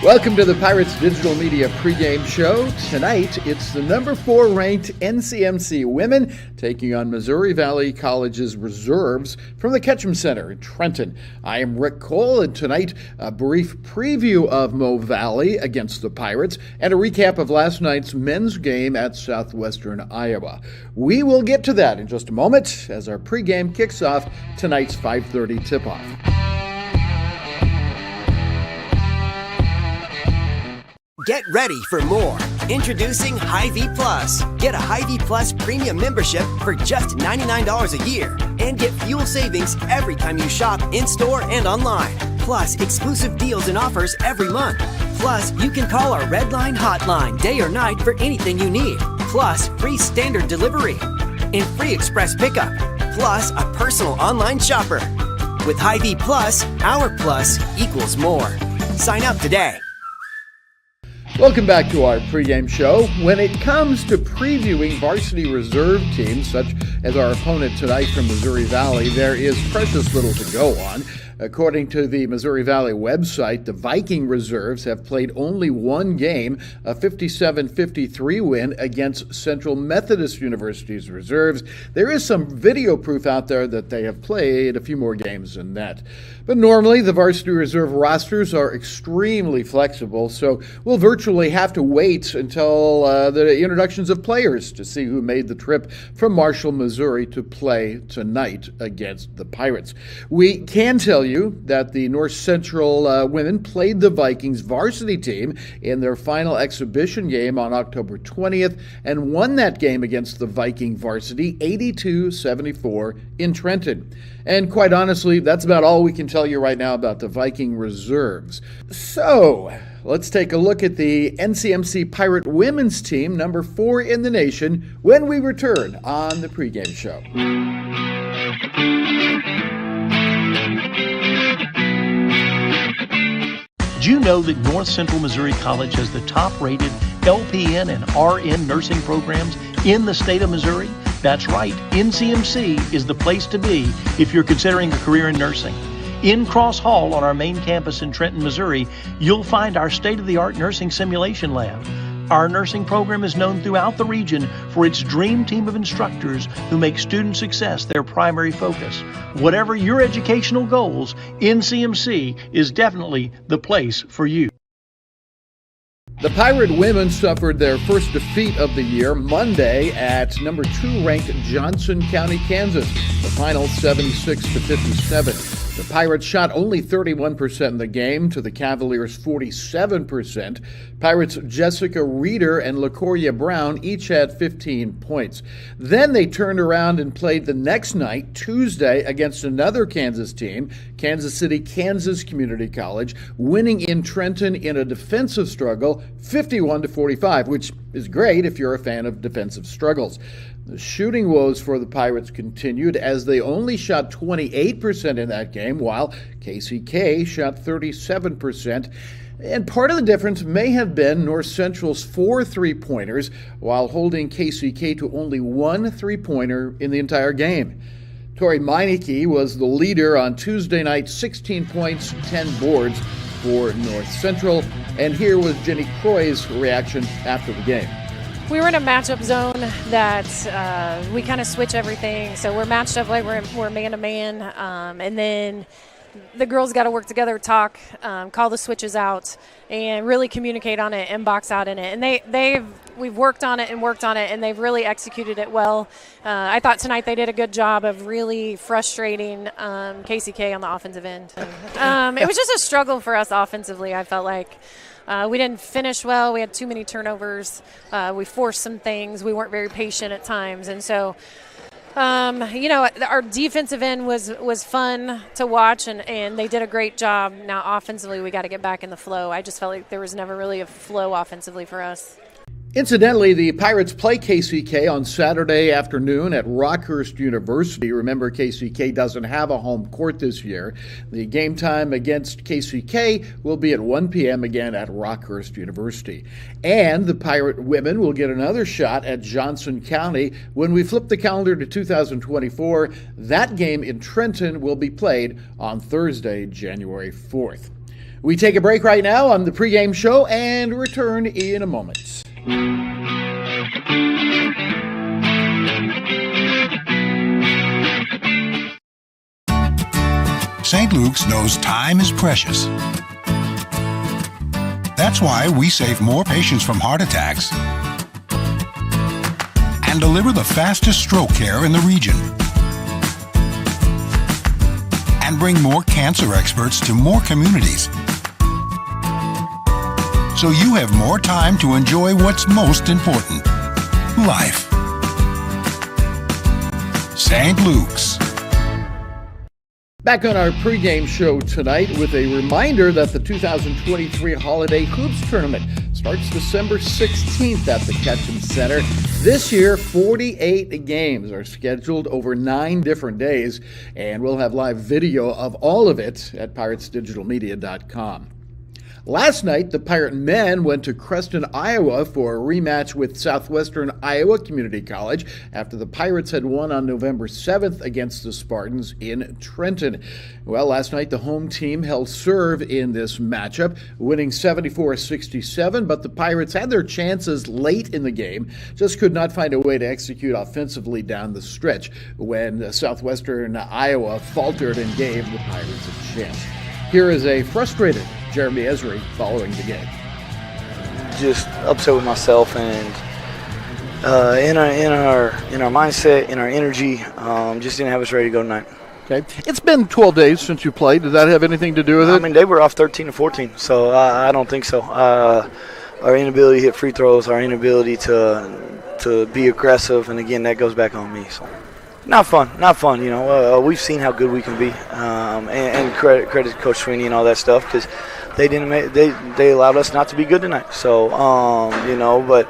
Welcome to the Pirates Digital Media pregame show. Tonight, it's the number 4 ranked NCMC women taking on Missouri Valley College's reserves from the Ketchum Center in Trenton. I am Rick Cole, and tonight, a brief preview of Mo Valley against the Pirates and a recap of last night's men's game at Southwestern Iowa. We will get to that in just a moment as our pregame kicks off tonight's 5:30 tip-off. Get ready for more. Introducing Hy-Vee Plus. Get a Hy-Vee Plus premium membership for just $99 a year and get fuel savings every time you shop in-store and online. Plus, exclusive deals and offers every month. Plus, you can call our Red Line hotline day or night for anything you need. Plus, free standard delivery and free express pickup. Plus, a personal online shopper. With Hy-Vee Plus, our plus equals more. Sign up today. Welcome back to our pregame show. When it comes to previewing varsity reserve teams, such as our opponent tonight from Missouri Valley, there is precious little to go on. According to the Missouri Valley website, the Viking reserves have played only one game, a 57-53 win against Central Methodist University's reserves. There is some video proof out there that they have played a few more games than that. But normally, the varsity reserve rosters are extremely flexible, so we'll virtually have to wait until the introductions of players to see who made the trip from Marshall, Missouri to play tonight against the Pirates. We can tell you that the North Central women played the Vikings varsity team in their final exhibition game on October 20th and won that game against the Viking varsity 82-74 in Trenton. And quite honestly, that's about all we can tell you right now about the Viking reserves. So, let's take a look at the NCMC Pirate women's team, number 4 in the nation, when we return on the pregame show. Do you know that North Central Missouri College has the top-rated LPN and RN nursing programs in the state of Missouri? That's right, NCMC is the place to be if you're considering a career in nursing. In Cross Hall on our main campus in Trenton, Missouri, you'll find our state-of-the-art nursing simulation lab. Our nursing program is known throughout the region for its dream team of instructors who make student success their primary focus. Whatever your educational goals, NCMC is definitely the place for you. The Pirate women suffered their first defeat of the year Monday at number 2 ranked Johnson County, Kansas. The final 76-57. The Pirates shot only 31% in the game to the Cavaliers' 47%. Pirates' Jessica Reeder and LaCoria Brown each had 15 points. Then they turned around and played the next night, Tuesday, against another Kansas team, Kansas City, Kansas Community College, winning in Trenton in a defensive struggle 51-45, which is great if you're a fan of defensive struggles. The shooting woes for the Pirates continued as they only shot 28% in that game, while KCK shot 37%. And part of the difference may have been North Central's 4 3-pointers, while holding KCK to only 1 3-pointer in the entire game. Tori Meineke was the leader on Tuesday night, 16 points, 10 boards for North Central. And here was Jenny Croy's reaction after the game. We were in a matchup zone that we kind of switch everything. So we're matched up like we're man-to-man. And then the girls got to work together, talk, call the switches out, and really communicate on it and box out in it. And we've worked on it, and they've really executed it well. I thought tonight they did a good job of really frustrating KCK on the offensive end. It was just a struggle for us offensively, I felt like. We didn't finish well. We had too many turnovers. We forced some things. We weren't very patient at times. And so, our defensive end was fun to watch, and they did a great job. Now, offensively, we got to get back in the flow. I just felt like there was never really a flow offensively for us. Incidentally, the Pirates play KCK on Saturday afternoon at Rockhurst University. Remember, KCK doesn't have a home court this year. The game time against KCK will be at 1 p.m. again at Rockhurst University. And the Pirate women will get another shot at Johnson County when we flip the calendar to 2024. That game in Trenton will be played on Thursday, January 4th. We take a break right now on the pregame show and return in a moment. St. Luke's knows time is precious. That's why we save more patients from heart attacks and deliver the fastest stroke care in the region, and bring more cancer experts to more communities, so you have more time to enjoy what's most important: life. St. Luke's. Back on our pregame show tonight with a reminder that the 2023 Holiday Hoops Tournament starts December 16th at the Ketchum Center. This year, 48 games are scheduled over 9 different days, and we'll have live video of all of it at piratesdigitalmedia.com. Last night, the Pirate men went to Creston, Iowa for a rematch with Southwestern Iowa Community College after the Pirates had won on November 7th against the Spartans in Trenton. Well, last night, the home team held serve in this matchup, winning 74-67, but the Pirates had their chances late in the game, just could not find a way to execute offensively down the stretch when Southwestern Iowa faltered and gave the Pirates a chance. Here is a frustrated Jeremy Esri following the game. Just upset with myself and in our mindset, in our energy, just didn't have us ready to go tonight. Okay, it's been 12 days since you played. Does that have anything to do with it? I mean, they were off 13 and 14, so I don't think so. Our inability to hit free throws, our inability to be aggressive, and again, that goes back on me. So. Not fun. You know, we've seen how good we can be, and credit Coach Sweeney and all that stuff, because they allowed us not to be good tonight. So you know, but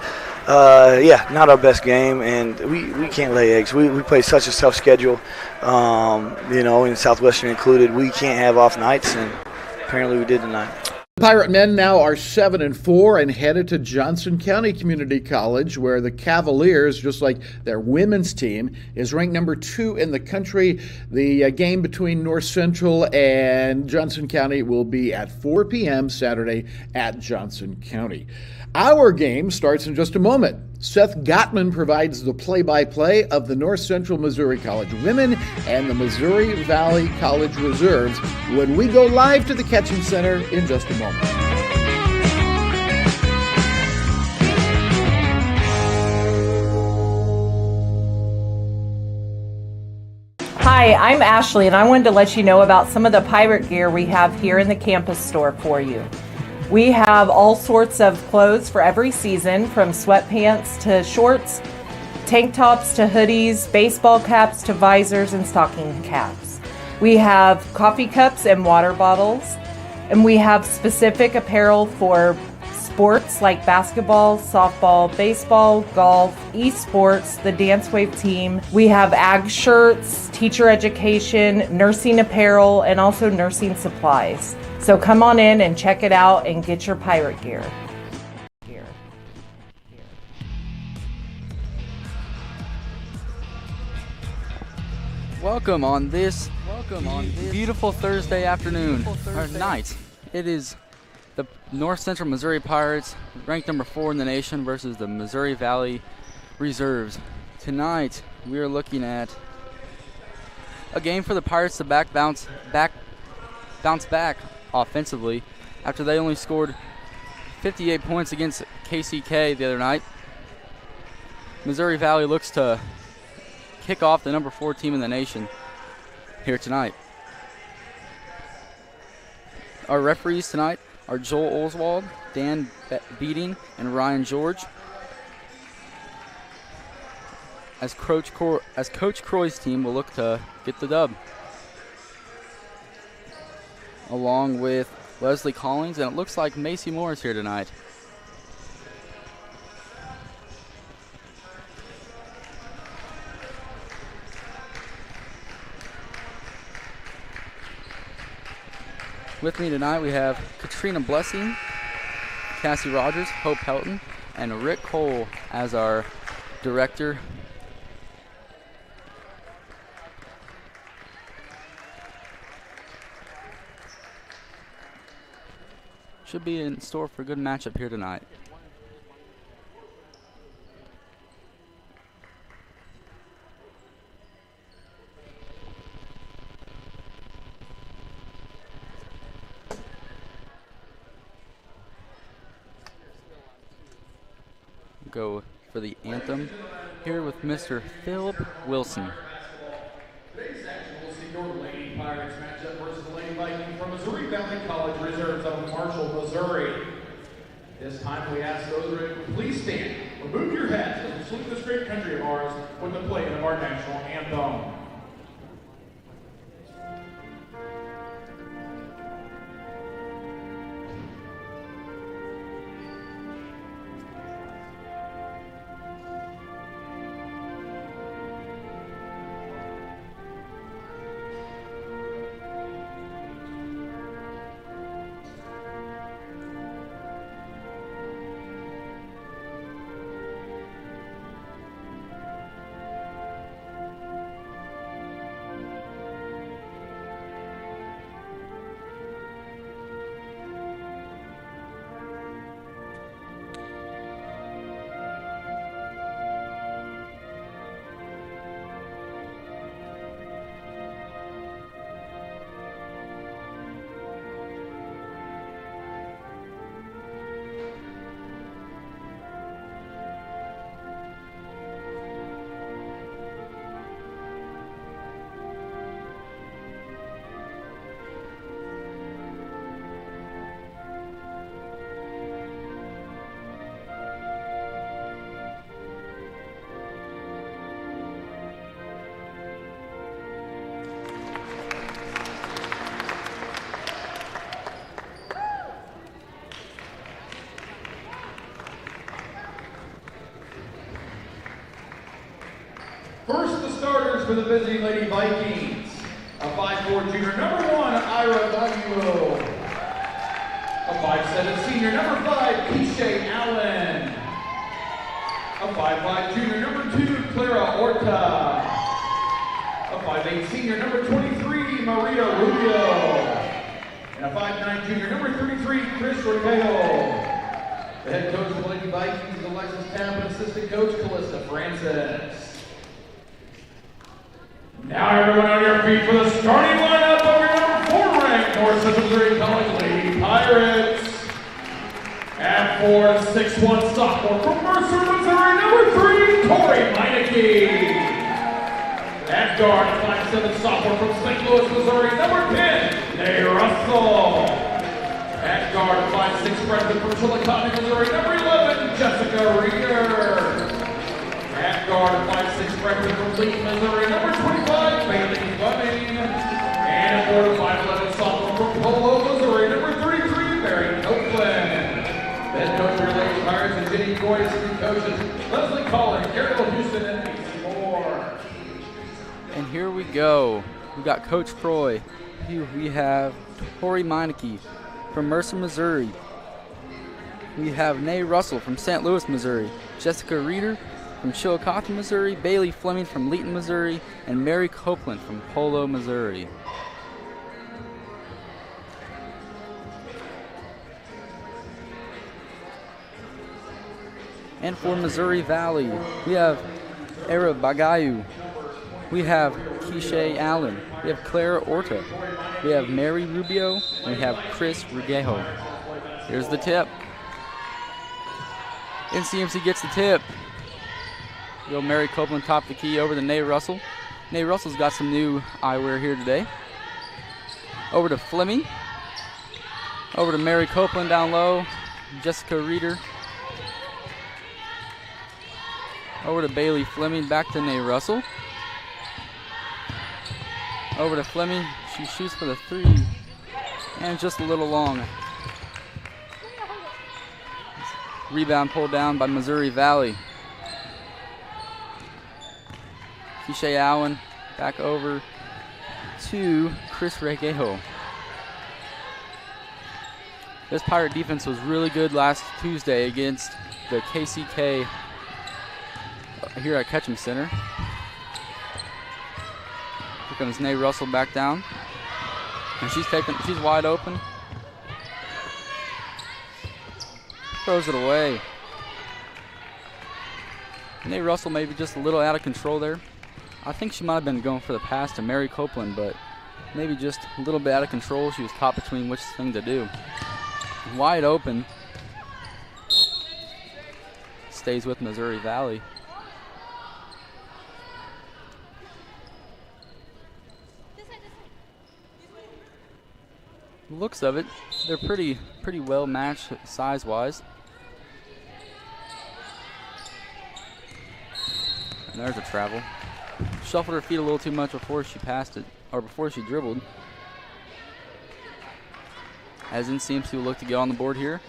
yeah, not our best game, and we can't lay eggs. We play such a tough schedule, you know, and Southwestern included. We can't have off nights, and apparently we did tonight. The Pirate men now are 7-4 and headed to Johnson County Community College, where the Cavaliers, just like their women's team, is ranked number 2 in the country. The game between North Central and Johnson County will be at 4 p.m. Saturday at Johnson County. Our game starts in just a moment. Seth Gottman provides the play-by-play of the North Central Missouri College women and the Missouri Valley College Reserves when we go live to the Ketchum Center in just a moment. Hi, I'm Ashley, and I wanted to let you know about some of the pirate gear we have here in the campus store for you. We have all sorts of clothes for every season, from sweatpants to shorts, tank tops to hoodies, baseball caps to visors and stocking caps. We have coffee cups and water bottles, and we have specific apparel for sports like basketball, softball, baseball, golf, esports, the Dance Wave team. We have ag shirts, teacher education, nursing apparel, and also nursing supplies. So come on in and check it out and get your pirate gear. Welcome on this beautiful Thursday afternoon, or night. It is the North Central Missouri Pirates, ranked number 4 in the nation, versus the Missouri Valley Reserves. Tonight, we are looking at a game for the Pirates to bounce back offensively after they only scored 58 points against KCK the other night. Missouri Valley looks to kick off the number 4 team in the nation here tonight. Our referees tonight are Joel Oswald, Dan Beating, and Ryan George. As Coach Croy's team will look to get the dub, along with Leslie Collins, and it looks like Macy Moore is here tonight. With me tonight we have Katrina Blessing, Cassie Rogers, Hope Helton, and Rick Cole as our director. should be in store for a good matchup here tonight. Go for the anthem here with Mr. Philip Wilson. Today's action will see your Lady Pirates matchup versus the Lady Vikings from Missouri Valley College Reserves of Marshall, Missouri. This time we ask those ready to please stand, remove your hats as we salute this great country of ours with the playing of our national anthem. First, the starters for the visiting Lady Vikings. A 5'4" junior, number 1, Ira Valuo. A 5'7" senior, number 5, Keisha Allen. A 5'5" junior, number 2, Clara Orta. A 5'8" senior, number 23, Maria Rubio. And a 5'9" junior, number 33, Chris Riquelme. The head coach of the Lady Vikings is Alexis Tapp and assistant coach Calista Francis. Now everyone on your feet for the starting lineup of your number 4 ranked North Central Missouri College Lady Pirates. At 4, 6'1" sophomore from Mercer, Missouri, number 3, Tori Meineke. At guard, 5'7" sophomore from St. Louis, Missouri, number 10, Nay Russell. At guard, 5'6" freshman from Chillicothe, Missouri, number 11, Jessica Reeder. At guard, 5'6" freshman from Lee, Missouri, number 25, Bailey Fleming. And at board, 5'11" sophomore from Polo, Missouri, number 33, Barry Copeland. Head coach for your Lady Pirates and Jenny Coy, assistant coaches Leslie Collins, Ariel Houston, and Macy Moore. And here we go. We got Coach Croy. Here we have Tori Meineke from Mercer, Missouri. We have Nay Russell from St. Louis, Missouri. Jessica Reeder from Chillicothe, Missouri. Bailey Fleming from Leeton, Missouri. And Mary Copeland from Polo, Missouri. And for Missouri Valley, we have Era Bagayu. We have Keisha Allen. We have Clara Orta. We have Mary Rubio. And we have Chris Regejo. Here's the tip. NCMC gets the tip. Go Mary Copeland top the key over to Nay Russell. Nay Russell's got some new eyewear here today. Over to Fleming. Over to Mary Copeland down low. Jessica Reeder. Over to Bailey Fleming, back to Nay Russell. Over to Fleming, she shoots for the 3, and just a little long. Rebound pulled down by Missouri Valley. Keisha Allen back over to Chris Regejo. This Pirate defense was really good last Tuesday against the KCK here at Ketchum Center. Here comes Nay Russell back down. And she's wide open. Throws it away. Nate Russell maybe just a little out of control there. I think she might have been going for the pass to Mary Copeland, but maybe just a little bit out of control. She was caught between which thing to do. Wide open. Stays with Missouri Valley. Looks of it, they're pretty well matched size-wise. And there's a travel. Shuffled her feet a little too much before she passed it, or before she dribbled. As NCMC will look to get on the board here.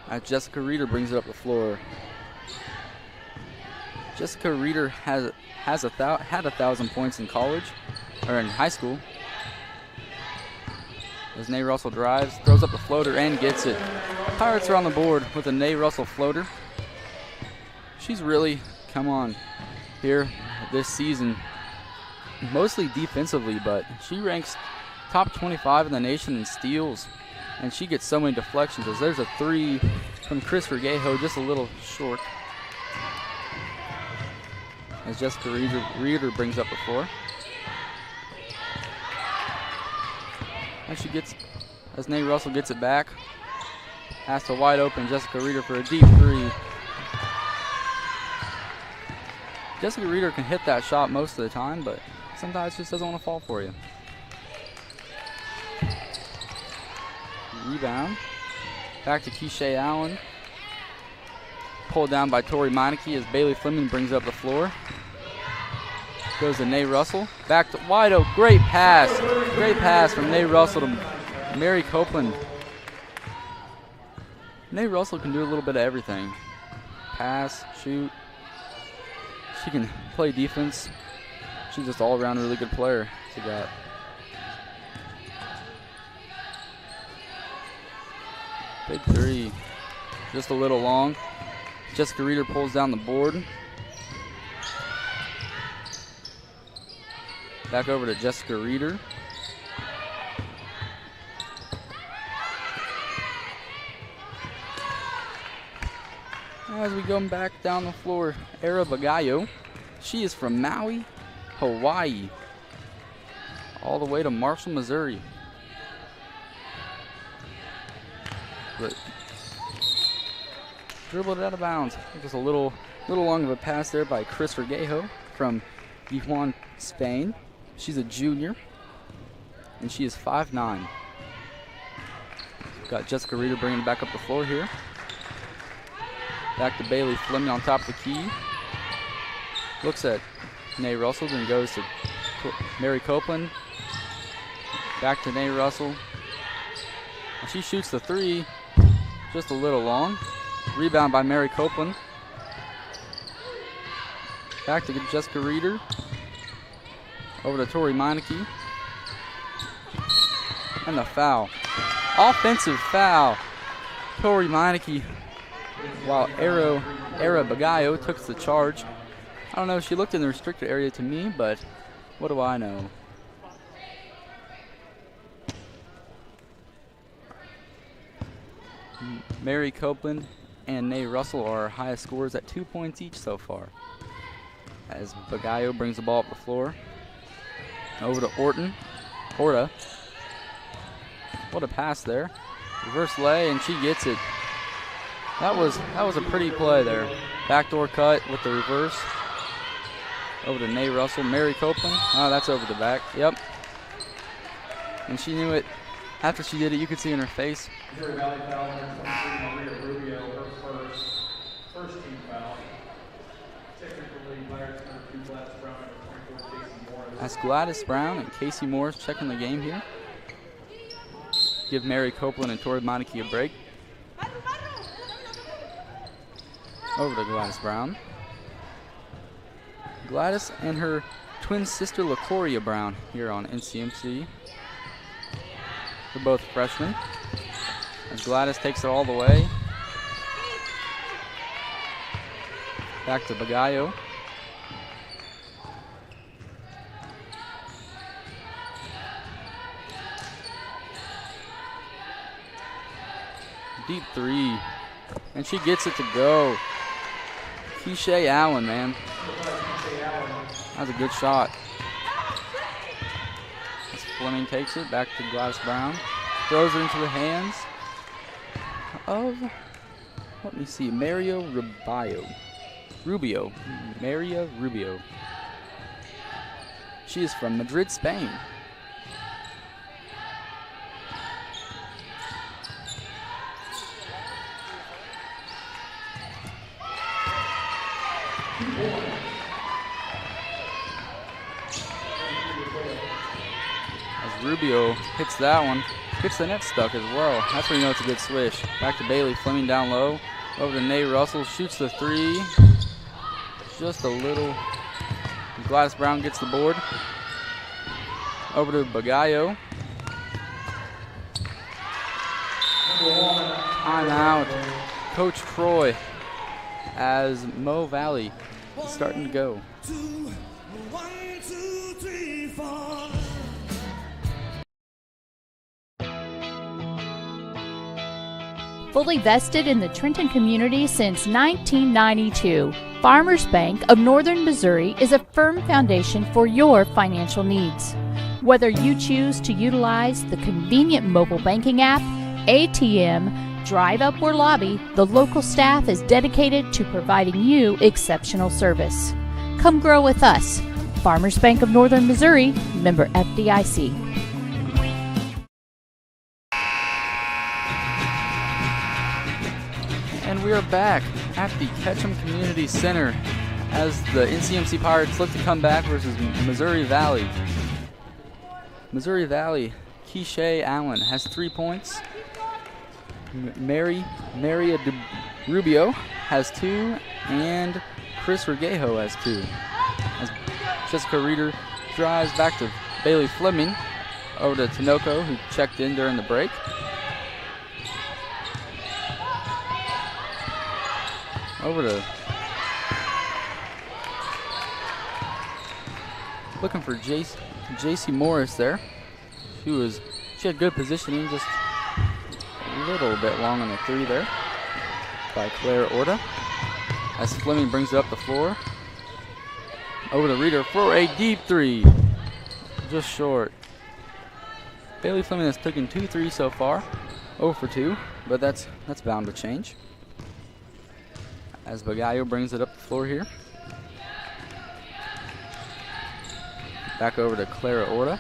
As Jessica Reeder brings it up the floor. Jessica Reeder had 1,000 points in college, or in high school. As Nate Russell drives, throws up the floater and gets it. Pirates are on the board with a Nate Russell floater. She's really come on here this season, mostly defensively, but she ranks top 25 in the nation in steals, and she gets so many deflections. As there's a three from Chris Vergejo, just a little short. As Jessica Reeder brings up the floor. As Nate Russell gets it back, pass to wide open Jessica Reeder for a deep three. Jessica Reeder can hit that shot most of the time, but sometimes just doesn't want to fall for you. Rebound. Back to Keisha Allen. Pulled down by Tori Meineke as Bailey Fleming brings up the floor. Goes to Nate Russell. Back to wide open. Great pass. Great pass from Nate Russell to Mary Copeland. Nate Russell can do a little bit of everything. Pass, shoot. She can play defense. She's just all around a really good player. She got big three. Just a little long. Jessica Reeder pulls down the board. Back over to Jessica Reeder. As we go back down the floor, Era Bagayo. She is from Maui, Hawaii, all the way to Marshall, Missouri. But dribbled it out of bounds. Just a little long of a pass there by Chris Vergejo from Gijón, Spain. She's a junior, and she is 5'9". Got Jessica Reeder bringing it back up the floor here. Back to Bailey Fleming on top of the key. Looks at Nate Russell, then goes to Mary Copeland. Back to Nate Russell. And she shoots the three, just a little long. Rebound by Mary Copeland. Back to Jessica Reeder. Over to Tori Meineke. And the foul. Offensive foul. Tori Meineke, while Era Bagayo took the charge. I don't know, she looked in the restricted area to me, but what do I know? Mary Copeland and Nate Russell are our highest scorers at 2 points each so far. As Bagayo brings the ball up the floor. Over to Orta. What a pass there. Reverse lay, and she gets it. That was a pretty play there. Backdoor cut with the reverse. Over to Nate Russell. Mary Copeland. Oh, that's over the back. Yep. And she knew it. After she did it, you could see in her face. Missouri Valley foul, Maria Rubio, her first team foul. Technically, Pirates number 2, Gladys Brown, number 24, Casey Morris. That's Gladys Brown and Casey Morris checking the game here. Give Mary Copeland and Tori Meineke a break. Over to Gladys Brown. Gladys and her twin sister LaCoria Brown here on NCMC. They're both freshmen. As Gladys takes it all the way. Back to Bagayo. deep three. And she gets it to go. Keisha Allen, man. That's a good shot. As Fleming takes it back to Gladys Brown. Throws it into the hands of, let me see, Maria Rubio. Maria Rubio. She is from Madrid, Spain. As Rubio hits that one, gets the net stuck as well. That's where you know it's a good swish. Back to Bailey, Fleming down low. Over to Nate Russell, shoots the three. Just a little. Gladys Brown gets the board. Over to Bagallo. Timeout. Coach Croy as Mo Valley is starting to go. Fully vested in the Trenton community since 1992, Farmers Bank of Northern Missouri is a firm foundation for your financial needs. Whether you choose to utilize the convenient mobile banking app, ATM, drive up or lobby, the local staff is dedicated to providing you exceptional service. Come grow with us. Farmers Bank of Northern Missouri, member FDIC. And we are back at the Ketchum Community Center as the NCMC Pirates look to come back versus Missouri Valley. Missouri Valley, Keisha Allen has 3 points. Maria Rubio has 2, and Chris Regejo has 2. As Jessica Reeder drives back to Bailey Fleming, over to Tinoco, who checked in during the break. Over to looking for JC Morris there. She had good positioning, just a little bit long on the 3 there by Claire Orta. As Fleming brings it up the floor. Over to Reeder for a deep 3. Just short. Bailey Fleming has taken 2 threes so far. 0 for 2, but that's bound to change. As Bagallo brings it up the floor here. Back over to Clara Orta.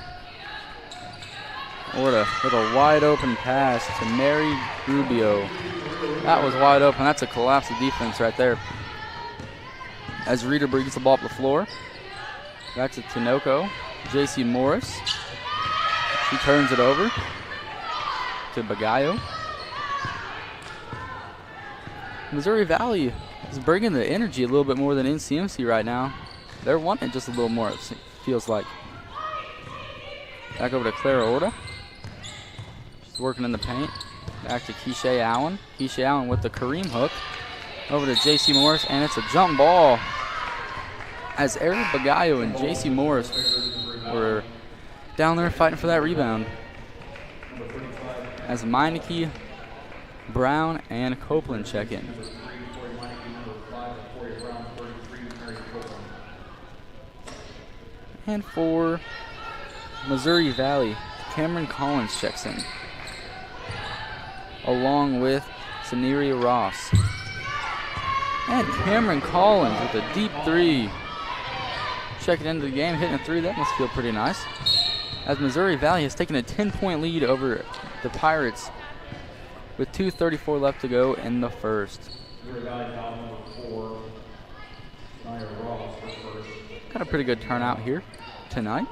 Orta with a wide open pass to Mary Rubio. That was wide open. That's a collapse of defense right there. As Reeder brings the ball up the floor. Back to Tinoco. JC Morris. She turns it over to Bagallo. Missouri Valley is bringing the energy a little bit more than NCMC right now. They're wanting just a little more, it feels like. Back over to Clara Orta. She's working in the paint. Back to Keisha Allen. Keisha Allen with the Kareem hook. Over to JC Morris, and it's a jump ball. As Eric Bagallo and JC Morris were down there fighting for that rebound. As Meineke, Brown, and Copeland check in. And for Missouri Valley, Cameron Collins checks in, along with Saneria Ross. And Cameron Collins with a deep 3. Checking into the game, hitting a 3. That must feel pretty nice. As Missouri Valley has taken a 10-point lead over the Pirates with 2:34 left to go in the first. Got a pretty good turnout here tonight.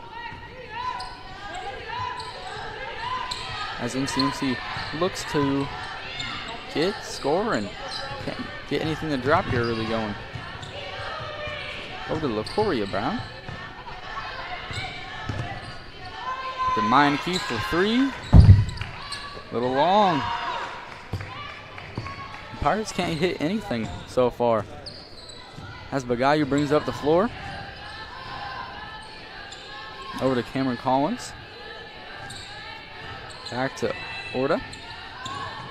As NCMC looks to score and can't get anything to drop here really going. Over to LaCoria Brown. To Meineke for 3. Little long. The Pirates can't hit anything so far. As Bagallo brings up the floor. Over to Cameron Collins. Back to Orta.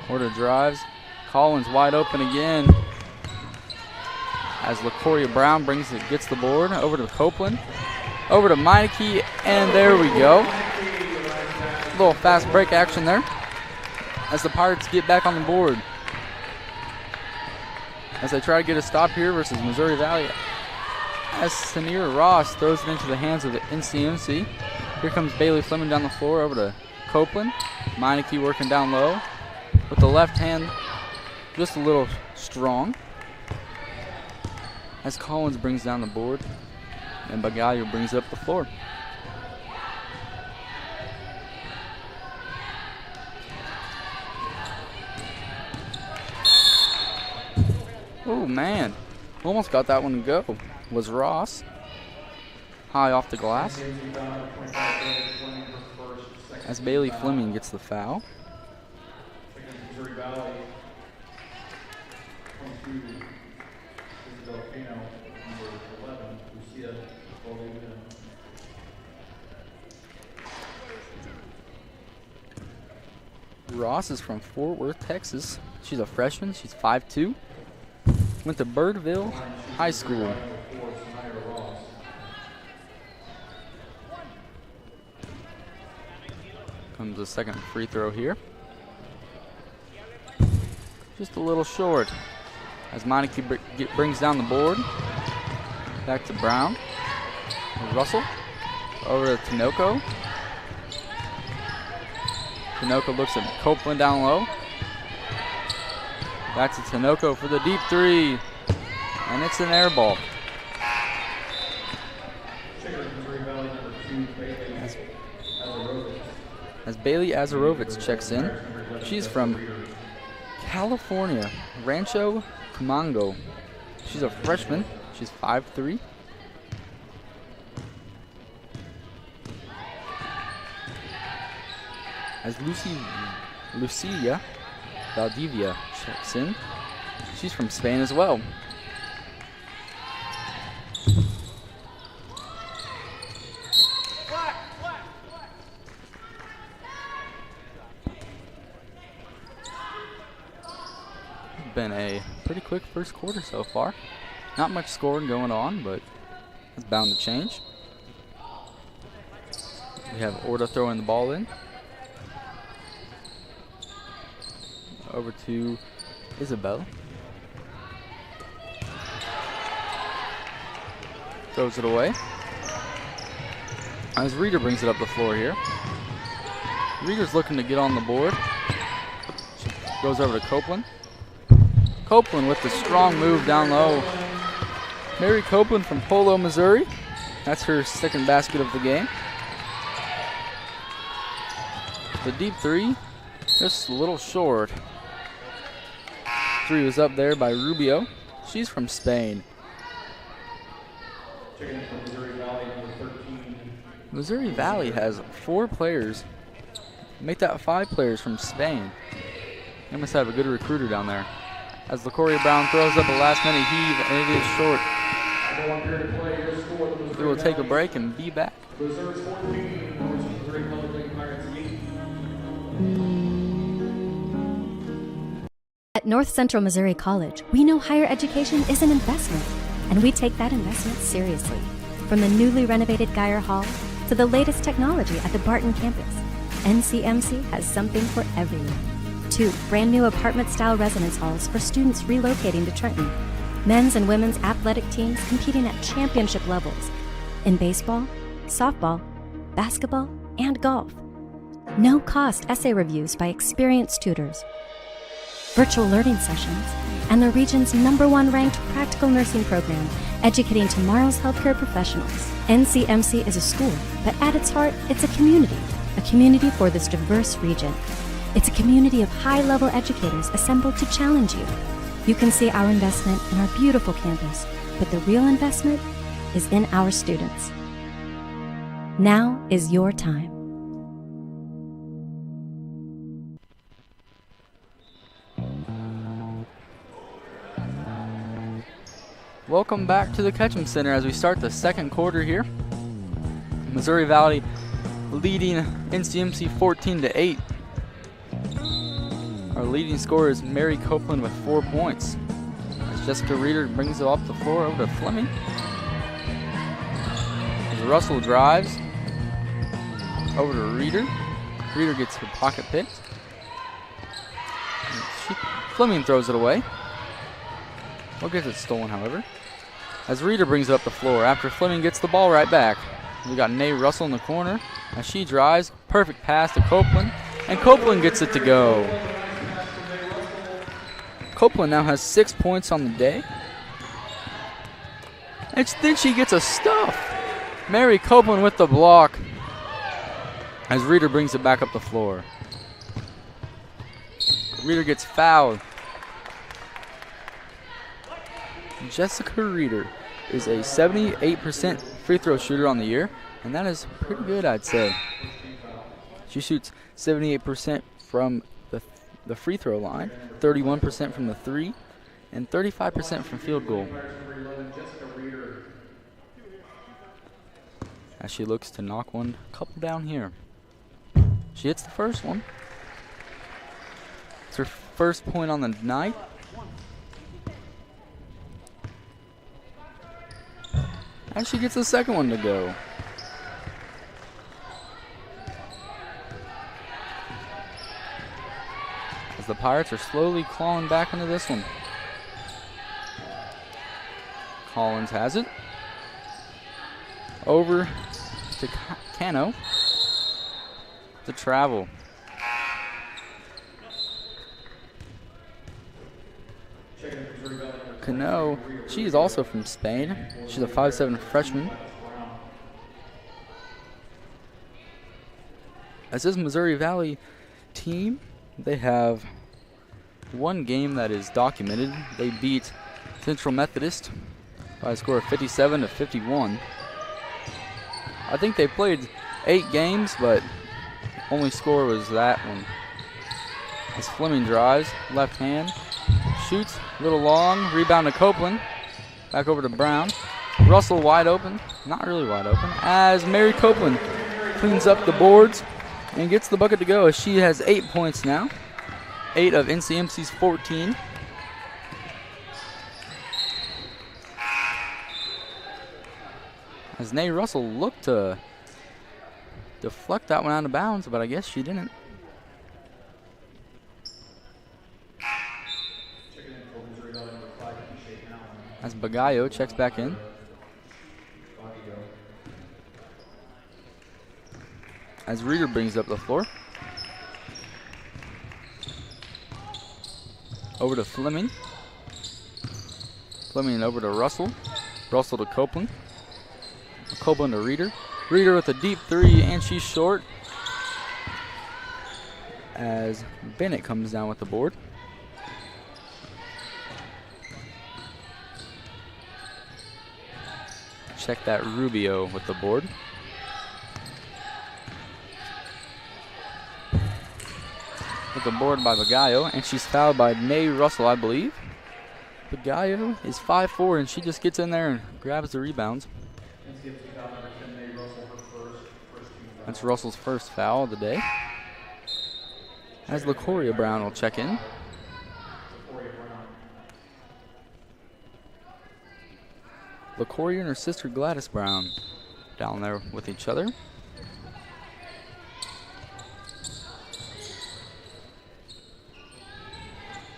Orta drives, Collins wide open again. As LaCoria Brown gets the board over to Copeland. Over to Meineke, and there we go. A little fast break action there as the Pirates get back on the board. As they try to get a stop here versus Missouri Valley. As Samira Ross throws it into the hands of the NCMC. Here comes Bailey Fleming down the floor over to Copeland. Meineke working down low with the left hand just a little strong. As Collins brings down the board and Bagallo brings up the floor. Oh man, almost got that one to go. Was Ross. High off the glass. As Bailey Fleming gets the foul. Ross is from Fort Worth, Texas. She's a freshman. She's 5'2". Went to Birdville High School. Comes a second free throw here. Just a little short. As Meineke brings down the board. Back to Brown. Russell. Over to Tinoco. Tinoco looks at Copeland down low. Back to Tinoco for the deep three. And it's an air ball. As Bailey Azarovitz checks in. She's from California, Rancho Cucamonga. She's a freshman. She's 5'3". As Lucia Valdivia checks in. She's from Spain as well. Been a pretty quick first quarter so far. Not much scoring going on, but it's bound to change. We have Orta throwing the ball in. Over to Isabel. Throws it away. As Reeder brings it up the floor here. Reeder's looking to get on the board. She goes over to Copeland. Copeland with the strong move down low. Mary Copeland from Polo, Missouri. That's her second basket of the game. The deep three, just a little short. Three was up there by Rubio. She's from Spain. Missouri Valley has 4 players. Make that 5 players from Spain. They must have a good recruiter down there. As LaCoria Brown throws up a last-minute heave, and it is short. We will take a break and be back. At North Central Missouri College, we know higher education is an investment, and we take that investment seriously. From the newly renovated Geyer Hall to the latest technology at the Barton campus, NCMC has something for everyone. 2 brand new apartment-style residence halls for students relocating to Trenton. Men's and women's athletic teams competing at championship levels in baseball, softball, basketball, and golf. No-cost essay reviews by experienced tutors. Virtual learning sessions, and the region's #1 ranked practical nursing program, educating tomorrow's healthcare professionals. NCMC is a school, but at its heart, it's a community for this diverse region. It's a community of high-level educators assembled to challenge you. You can see our investment in our beautiful campus, but the real investment is in our students. Now is your time. Welcome back to the Ketchum Center as we start the second quarter here. Missouri Valley leading NCMC 14-8. Our leading scorer is Mary Copeland with 4 points. As Jessica Reeder brings it off the floor over to Fleming. As Russell drives over to Reeder. Reeder gets her pocket picked. Fleming throws it away. Or gets it stolen, however. As Reeder brings it up the floor after Fleming gets the ball right back. We got Nay Russell in the corner. As she drives, perfect pass to Copeland. And Copeland gets it to go. Copeland now has 6 points on the day. And then she gets a stuff. Mary Copeland with the block. As Reeder brings it back up the floor. Reeder gets fouled. Jessica Reeder is a 78% free throw shooter on the year, and that is pretty good, I'd say. She shoots 78% from the free throw line, 31% from the three, and 35% from field goal. As she looks to knock one couple down here. She hits the first one. It's her first point on the night. And she gets the second one to go. As the Pirates are slowly clawing back into this one. Collins has it. Over to Cano. To travel. Cano, she is also from Spain. She's a 5'7" freshman. As this Missouri Valley team, they have one game that is documented. They beat Central Methodist by a score of 57-51. I think they played 8 games, but only score was that one. As Fleming drives, left hand, shoots, a little long, rebound to Copeland. Back over to Brown. Russell wide open, not really wide open, as Mary Copeland cleans up the boards and gets the bucket to go as she has 8 points now. 8 of NCMC's 14. As Nay Russell looked to deflect that one out of bounds, but I guess she didn't. As Bagallo checks back in. As Reeder brings up the floor. Over to Fleming. Fleming over to Russell. Russell to Copeland. Copeland to Reeder. Reeder with a deep three, and she's short. As Bennett comes down with the board. Check that Rubio with the board. With the board by Bagallo, and she's fouled by Nay Russell, I believe. Bagallo is 5'4", and she just gets in there and grabs the rebounds. That's Russell's first foul of the day. As LaCoria Brown will check in. LaCoria and her sister Gladys Brown down there with each other.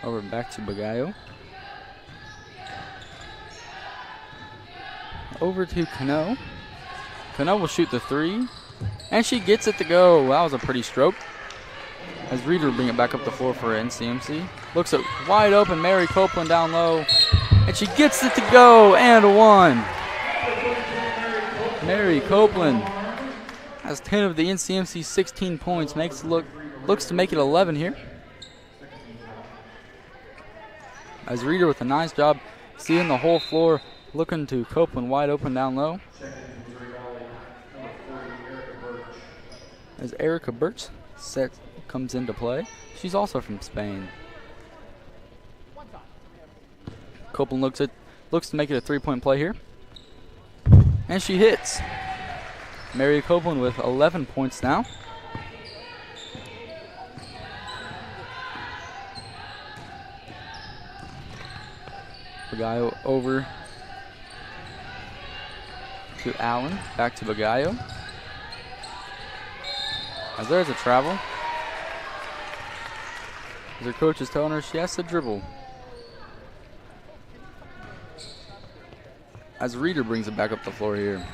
Over back to Bagallo. Over to Cano. Cano will shoot the three. And she gets it to go. That was a pretty stroke. As Reeder bring it back up the floor for NCMC. Looks at wide open Mary Copeland down low. And she gets it to go, and one. Mary Copeland has 10 of the NCMC 16 points. Looks to make it 11 here. As Reeder with a nice job seeing the whole floor, looking to Copeland wide open down low. As Erica Birch comes into play. She's also from Spain. Copeland looks to make it a three-point play here. And she hits. Mary Copeland with 11 points now. Bagayo over to Allen. Back to Bagayo. As there's a travel. As her coach is telling her she has to dribble. As Reeder brings it back up the floor here.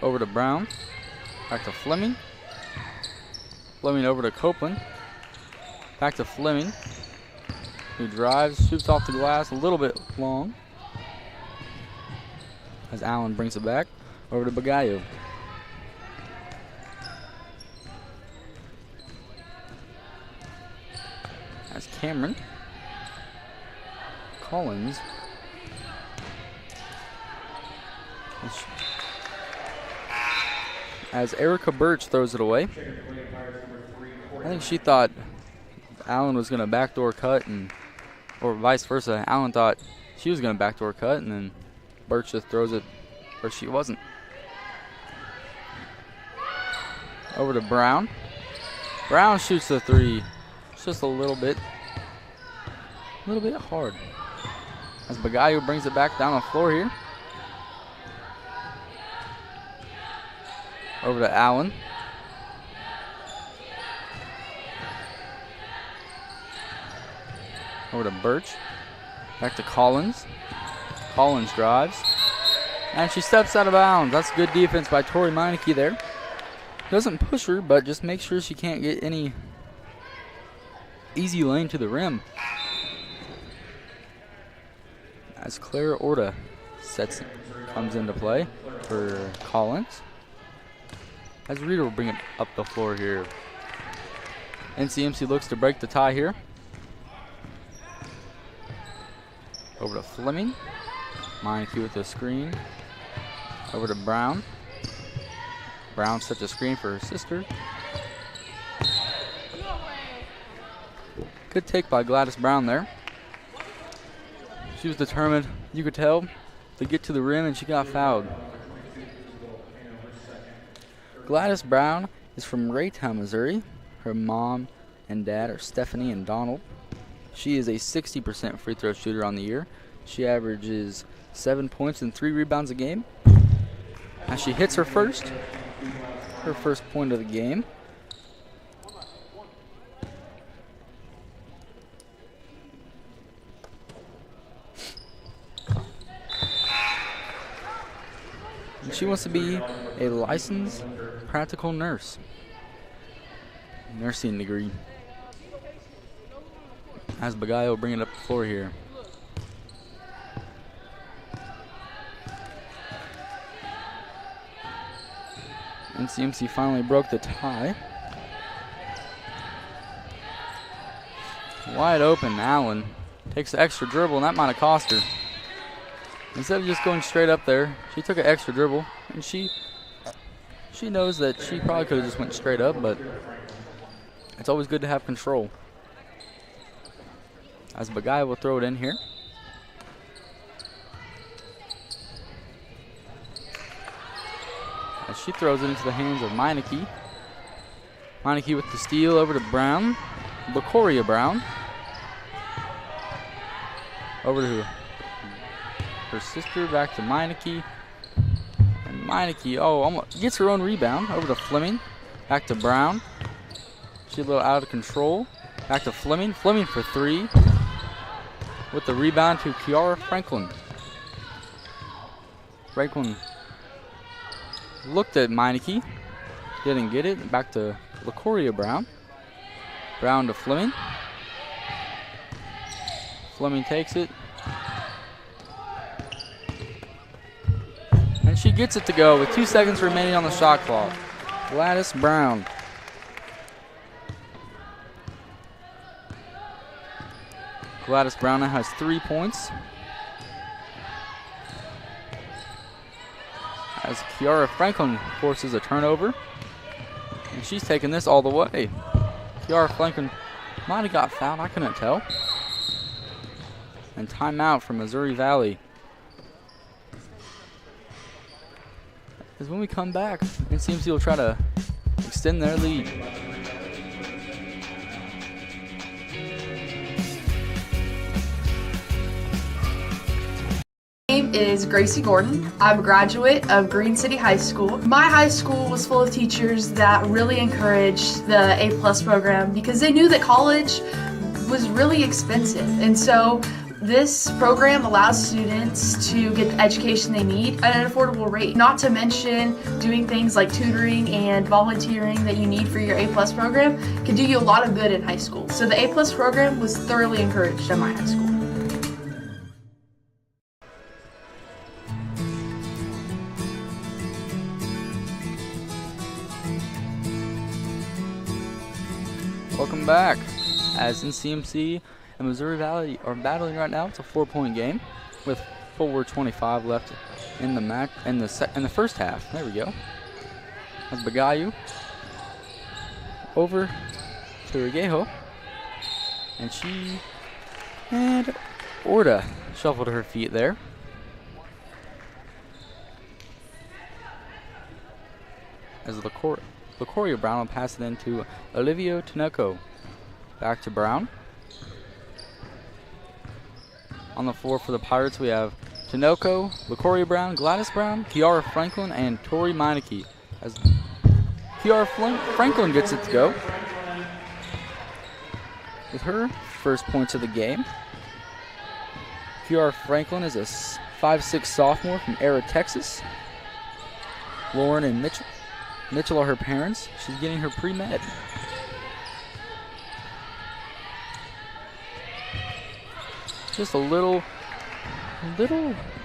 Over to Brown. Back to Fleming. Fleming over to Copeland. Back to Fleming, who drives, shoots off the glass a little bit long. As Allen brings it back over to Bagayo. As Cameron. Collins. As Erica Birch throws it away. I think she thought Allen was going to backdoor cut, or vice versa. Allen thought she was going to backdoor cut, and then Birch just throws it where she wasn't. Over to Brown. Brown shoots the three. It's just a little bit hard. As Bagayo brings it back down the floor here. Over to Allen. Over to Birch. Back to Collins. Collins drives. And she steps out of bounds. That's good defense by Tori Meineke there. Doesn't push her, but just makes sure she can't get any easy lane to the rim. As Clara Orta comes into play for Collins. As Reeder will bring it up the floor here. NCMC looks to break the tie here. Over to Fleming. Meineke with the screen. Over to Brown. Brown sets a screen for her sister. Good take by Gladys Brown there. She was determined, you could tell, to get to the rim, and she got fouled. Gladys Brown is from Raytown, Missouri. Her mom and dad are Stephanie and Donald. She is a 60% free throw shooter on the year. She averages 7 points and 3 rebounds a game. As she hits her first point of the game. And she wants to be a licensed practical nurse. Nursing degree. As Bagayo bring it up the floor here. NCMC finally broke the tie. Wide open, Allen takes the extra dribble, and that might have cost her. Instead of just going straight up there, she took an extra dribble, and she knows that she probably could have just went straight up, but it's always good to have control. As Bagayo will throw it in here. As she throws it into the hands of Meineke. Meineke with the steal over to Brown. Lacoria Brown. Over to her sister, back to Meineke. And Meineke, almost gets her own rebound. Over to Fleming. Back to Brown. She's a little out of control. Back to Fleming. Fleming for three. With the rebound to Kiara Franklin. Franklin looked at Meineke. Didn't get it. Back to Lacoria Brown. Brown to Fleming. Fleming takes it. And she gets it to go with 2 seconds remaining on the shot clock. Gladys Brown. Gladys Brown now has 3 points. As Kiara Franklin forces a turnover. And she's taking this all the way. Kiara Franklin might have got fouled, I couldn't tell. And timeout from Missouri Valley. Because when we come back, NCMC will try to extend their lead. is Gracie Gordon. I'm a graduate of Green City High School. My high school was full of teachers that really encouraged the A+ program because they knew that college was really expensive. And so this program allows students to get the education they need at an affordable rate. Not to mention doing things like tutoring and volunteering that you need for your A+ program can do you a lot of good in high school. So the A+ program was thoroughly encouraged at my high school. Welcome back. As in CMC and Missouri Valley are battling right now, it's a 4-point game with 4:25 left in the match in the first half. There we go. As Bagayu over to Regejo, and she had Orta shuffled her feet there. As LaCoria Brown will pass it into Olivia Tinoco. Back to Brown. On the floor for the Pirates, we have Tinoco, LaCoria Brown, Gladys Brown, Kiara Franklin, and Tori Meineke. As Kiara Franklin gets it to go with her first points of the game. Kiara Franklin is a 5'6" sophomore from Era, Texas. Lauren and Mitchell are her parents. She's getting her pre-med. Just a little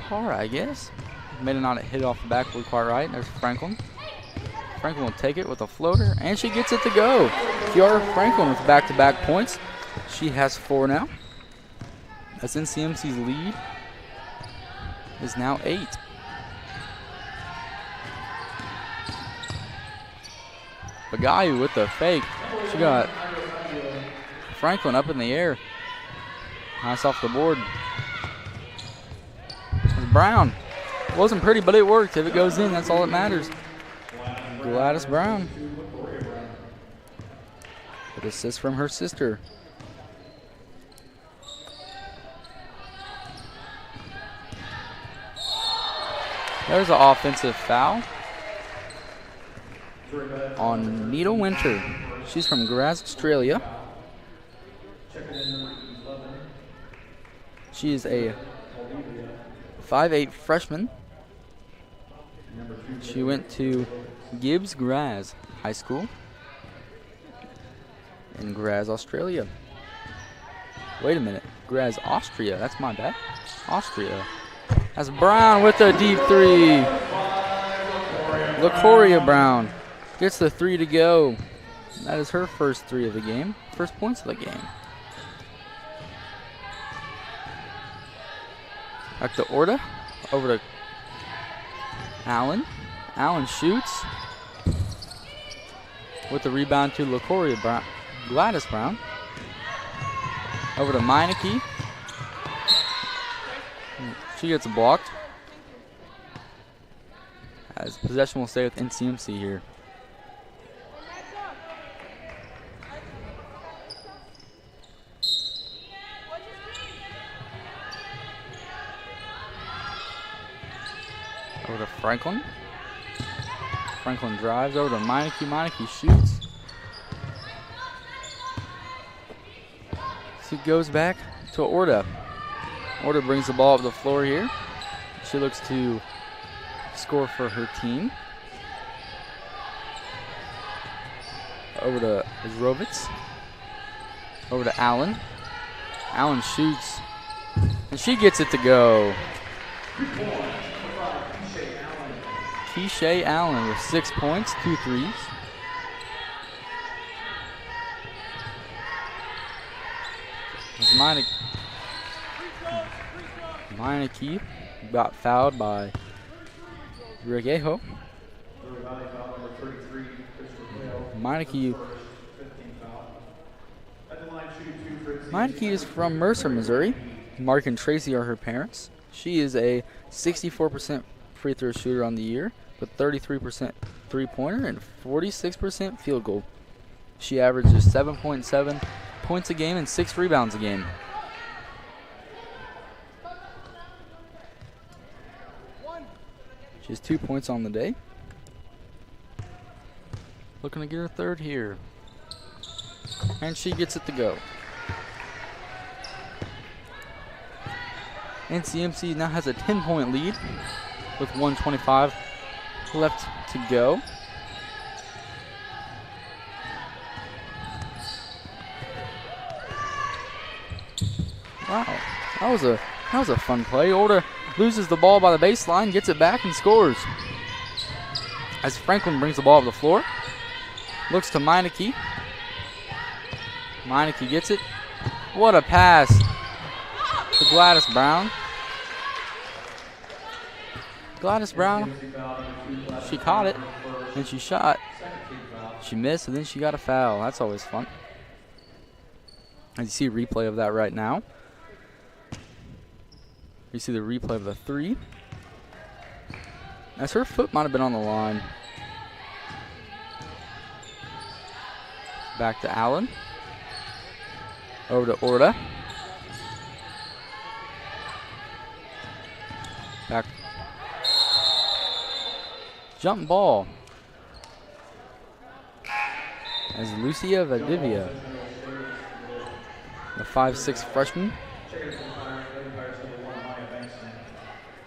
hard, I guess. Made it not hit off the backboard quite right. There's Franklin. Franklin will take it with a floater, and she gets it to go. Kiara Franklin with back-to-back points. She has 4 now. As NCMC's lead is now 8. Bagayu with the fake. She got Franklin up in the air. Nice off the board. It's Brown. Wasn't pretty, but it worked. If it goes in, that's all that matters. Gladys Brown. Good assist from her sister. There's an offensive foul on Nita Winter. She's from Graz, Australia. She is a 5'8" freshman. She went to Gibbs Graz High School in Graz, Australia. Wait a minute. Graz, Austria. That's my bad. Austria. That's Brown with a deep 3. LaCoria Brown gets the 3 to go. That is her first 3 of the game. First points of the game. Back to Orta. Over to Allen. Allen shoots. With the rebound to LaCoria Brown. Gladys Brown. Over to Meineke. She gets blocked. As possession will stay with NCMC here. Over to Franklin. Franklin drives over to Meineke. Meineke shoots. She goes back to Orta. Orta brings the ball up the floor here. She looks to score for her team. Over to Zrovitz. Over to Allen. Allen shoots. And she gets it to go. Keisha Allen with 6 points, 2 threes. Meineke got fouled by Regejo. Meineke is from Mercer, Missouri. Mark and Tracy are her parents. She is a 64% free throw shooter on the year with 33% three-pointer and 46% field goal. She averages 7.7 points a game and 6 rebounds a game. She has 2 points on the day. Looking to get her third here. And she gets it to go. NCMC now has a 10-point lead with 1:25 left to go. Wow, that was a fun play. Orta loses the ball by the baseline, gets it back, and scores. As Franklin brings the ball up the floor, looks to Meineke. Meineke gets it. What a pass to Gladys Brown. Gladys Brown, she caught it, and she shot. She missed, and then she got a foul. That's always fun. As you see a replay of that right now. You see the replay of the three. As her foot might have been on the line. Back to Allen. Over to Orta. Back. Jump ball. As Lucia Vadivia, the 5'6" freshman.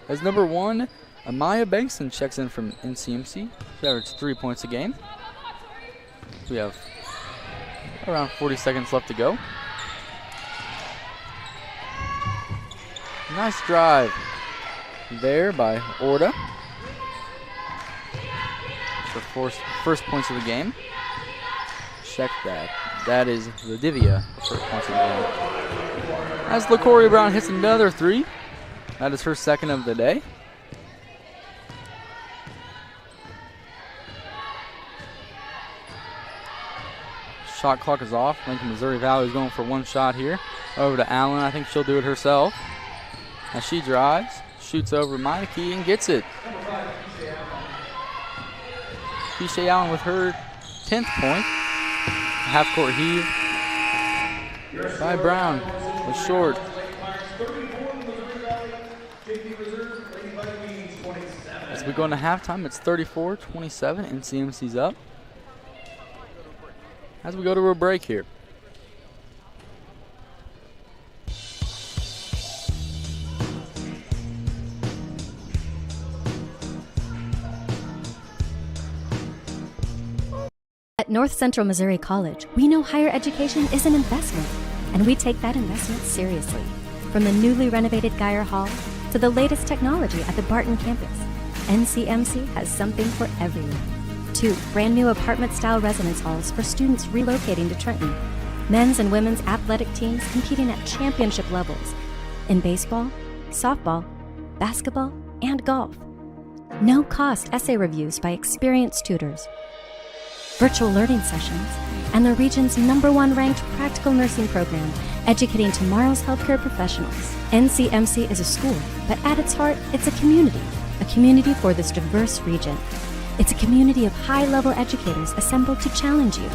As number 1, Amaya Bankston checks in from NCMC. She averages 3 points a game. We have around 40 seconds left to go. Nice drive there by Orta. For first points of the game. Check that. That is Vadivia, the first points of the game. As LaCoria Brown hits another three. That is her second of the day. Shot clock is off. Lincoln Missouri Valley is going for one shot here. Over to Allen. I think she'll do it herself. As she drives, shoots over Meineke and gets it. Keisha Allen with her 10th point. Half-court heave by Brown. Was short. As we go into halftime, it's 34-27. NCMC's up. As we go to a break here. At North Central Missouri College, we know higher education is an investment, and we take that investment seriously. From the newly renovated Geyer Hall to the latest technology at the Barton campus, NCMC has something for everyone. 2 brand new apartment-style residence halls for students relocating to Trenton. Men's and women's athletic teams competing at championship levels in baseball, softball, basketball, and golf. No-cost essay reviews by experienced tutors. Virtual learning sessions, and the region's #1 ranked practical nursing program, educating tomorrow's healthcare professionals. NCMC is a school, but at its heart, it's a community for this diverse region. It's a community of high-level educators assembled to challenge you.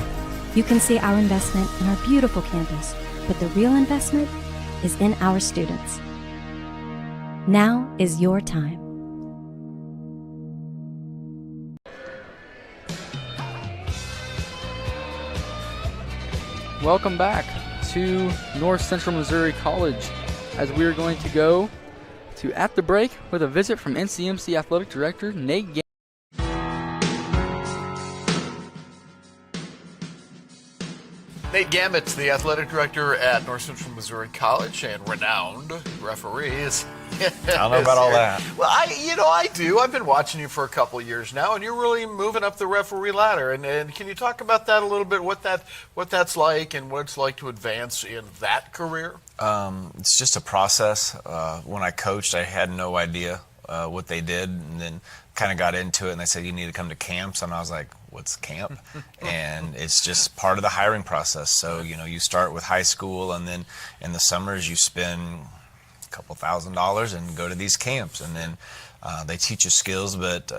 You can see our investment in our beautiful campus, but the real investment is in our students. Now is your time. Welcome back to North Central Missouri College, as we are going to go to At the Break with a visit from NCMC Athletic Director Nate Gant. Nate Gammett's the athletic director at North Central Missouri College and renowned referee. I don't know about all that. Well, I do. I've been watching you for a couple of years now, and you're really moving up the referee ladder. And can you talk about that a little bit? What that's like, and what it's like to advance in that career? It's just a process. When I coached, I had no idea what they did, and then kind of got into it. And they said you need to come to camps, and I was like, what's camp? And it's just part of the hiring process. So you start with high school, and then in the summers you spend a couple $1,000s and go to these camps, and then they teach you skills, but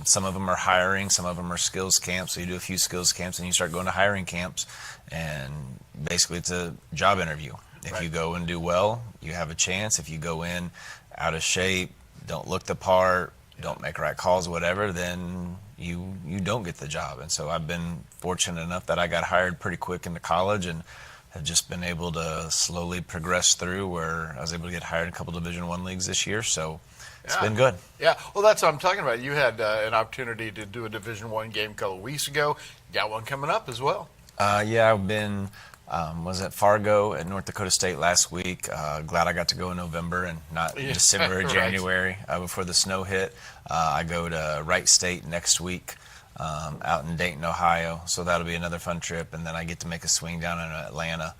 some of them are hiring, some of them are skills camps. So you do a few skills camps, and you start going to hiring camps, and basically it's a job interview. If you go and do well, you have a chance. If you go in out of shape, don't look the part, don't make right calls, whatever, then you don't get the job. And so I've been fortunate enough that I got hired pretty quick into college and have just been able to slowly progress through where I was able to get hired in a couple Division I leagues this year. So it's been good. Yeah, well, that's what I'm talking about. You had an opportunity to do a Division I game a couple of weeks ago. You got one coming up as well. Yeah, I've been, was at Fargo at North Dakota State last week. Glad I got to go in November and not December or January before the snow hit. I go to Wright State next week out in Dayton, Ohio. So that'll be another fun trip. And then I get to make a swing down in Atlanta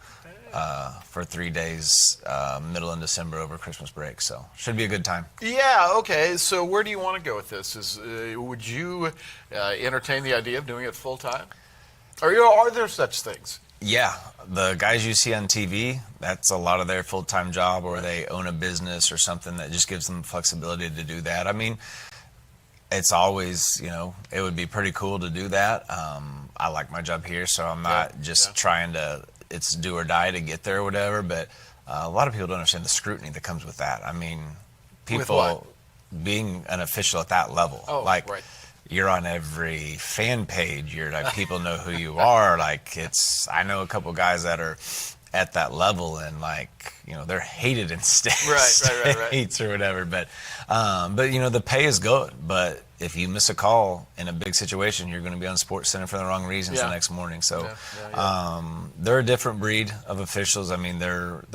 for 3 days, middle of December over Christmas break. So should be a good time. Yeah, okay. So where do you want to go with this? Would you entertain the idea of doing it full time? Or are there such things? Yeah, the guys you see on TV, that's a lot of their full-time job, or they own a business or something that just gives them flexibility to do that. I mean, it's always, it would be pretty cool to do that. I like my job here, so I'm not just trying to, it's do or die to get there or whatever, but a lot of people don't understand the scrutiny that comes with that. I mean, people being an official at that level, you're on every fan page. You're like, people know who you are. Like, I know a couple guys that are at that level, and they're hated in states or whatever. But the pay is good. But if you miss a call in a big situation, you're going to be on Sports Center for the wrong reasons the next morning. So they're a different breed of officials. I mean, they're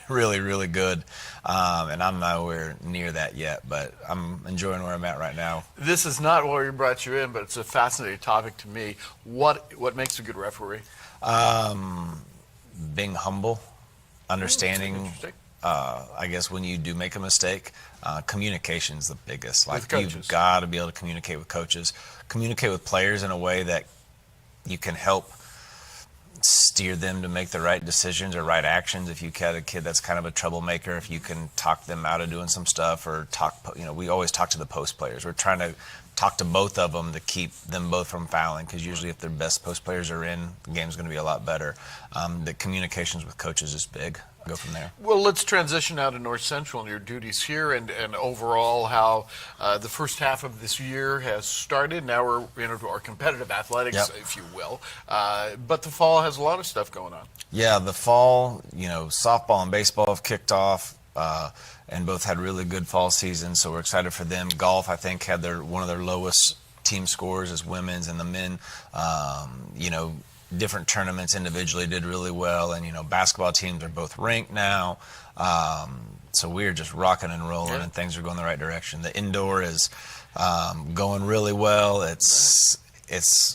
really, really good. And I'm nowhere near that yet, but I'm enjoying where I'm at right now. This is not why we brought you in, but it's a fascinating topic to me. What makes a good referee? Being humble, understanding, I guess when you do make a mistake, communication's the biggest. Like, you've got to be able to communicate with coaches, communicate with players in a way that you can help steer them to make the right decisions or right actions. If you had a kid that's kind of a troublemaker, if you can talk them out of doing some stuff, or we always talk to the post players. We're trying to talk to both of them to keep them both from fouling, because usually if their best post players are in, the game's going to be a lot better. The communications with coaches is big. Go from there. Well, let's transition now to North Central and your duties here, and overall how the first half of this year has started. Now we're into our competitive athletics, if you will. But the fall has a lot of stuff going on. Yeah, the fall, softball and baseball have kicked off, and both had really good fall seasons, so we're excited for them. Golf, I think, had one of their lowest team scores as women's, and the men, different tournaments individually did really well, and basketball teams are both ranked now, so we're just rocking and rolling, and things are going the right direction. The indoor is going really well. It's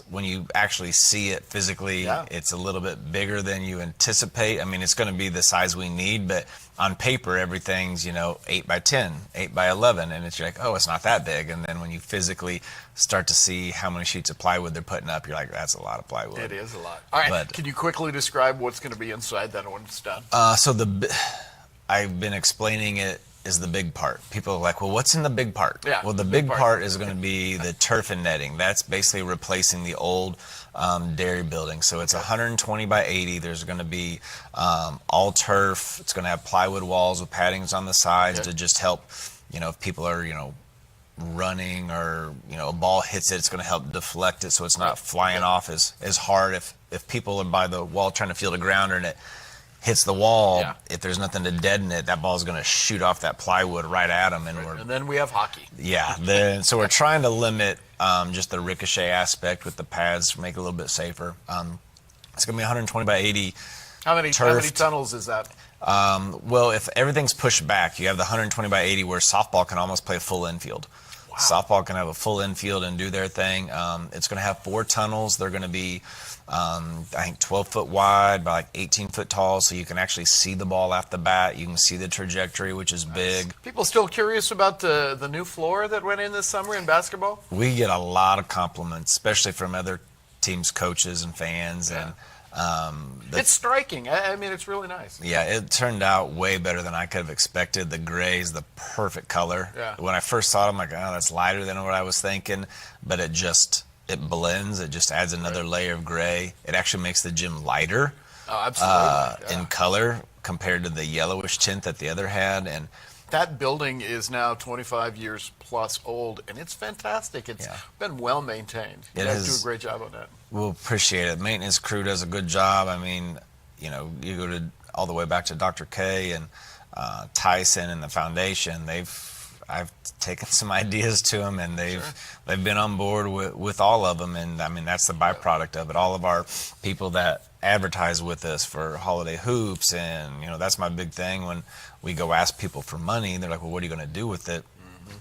when you actually see it physically, it's a little bit bigger than you anticipate. I mean, it's going to be the size we need, but on paper, everything's 8 by 10, 8 by 11, and you're like, oh, it's not that big. And then when you physically start to see how many sheets of plywood they're putting up, you're like, that's a lot of plywood. It is a lot. All right, can you quickly describe what's going to be inside that when it's done? I've been explaining it is the big part. People are like, well, what's in the big part? Yeah, well, the big part is going to be the turf and netting. That's basically replacing the old dairy building. So it's 120 by 80. There's going to be all turf. It's going to have plywood walls with paddings on the sides to just help, if people are, running or, a ball hits it, it's going to help deflect it so it's not flying off as hard. If people are by the wall trying to field a grounder and it hits the wall, if there's nothing to deaden it, that ball's going to shoot off that plywood right at them. And then we have hockey. Yeah. So we're trying to limit just the ricochet aspect with the pads to make it a little bit safer. It's going to be 120 by 80. How many tunnels is that? Well, if everything's pushed back, you have the 120 by 80 where softball can almost play a full infield. Wow. Softball can have a full infield and do their thing. It's going to have 4 tunnels. They're going to be, I think, 12 foot wide by like 18 foot tall, so you can actually see the ball off the bat. You can see the trajectory, which is big. People still curious about the new floor that went in this summer in basketball? We get a lot of compliments, especially from other teams' coaches and fans. And it's striking. I mean, it's really nice. Yeah, it turned out way better than I could have expected. The gray is the perfect color. Yeah. When I first saw it, I'm like, oh, that's lighter than what I was thinking. But it blends. It just adds another layer of gray. It actually makes the gym lighter absolutely. In color compared to the yellowish tint that the other had. And That building is now 25 years plus old, and it's fantastic. It's been well maintained. You guys do a great job on that. We'll appreciate it. Maintenance crew does a good job. I mean, you know, you go to all the way back to Dr. K and Tyson and the foundation. I've taken some ideas to them, and they've been on board with all of them. And I mean, that's the byproduct of it. All of our people that advertise with us for holiday hoops, and you know, that's my big thing. When we go ask people for money, they're like, well, what are you going to do with it?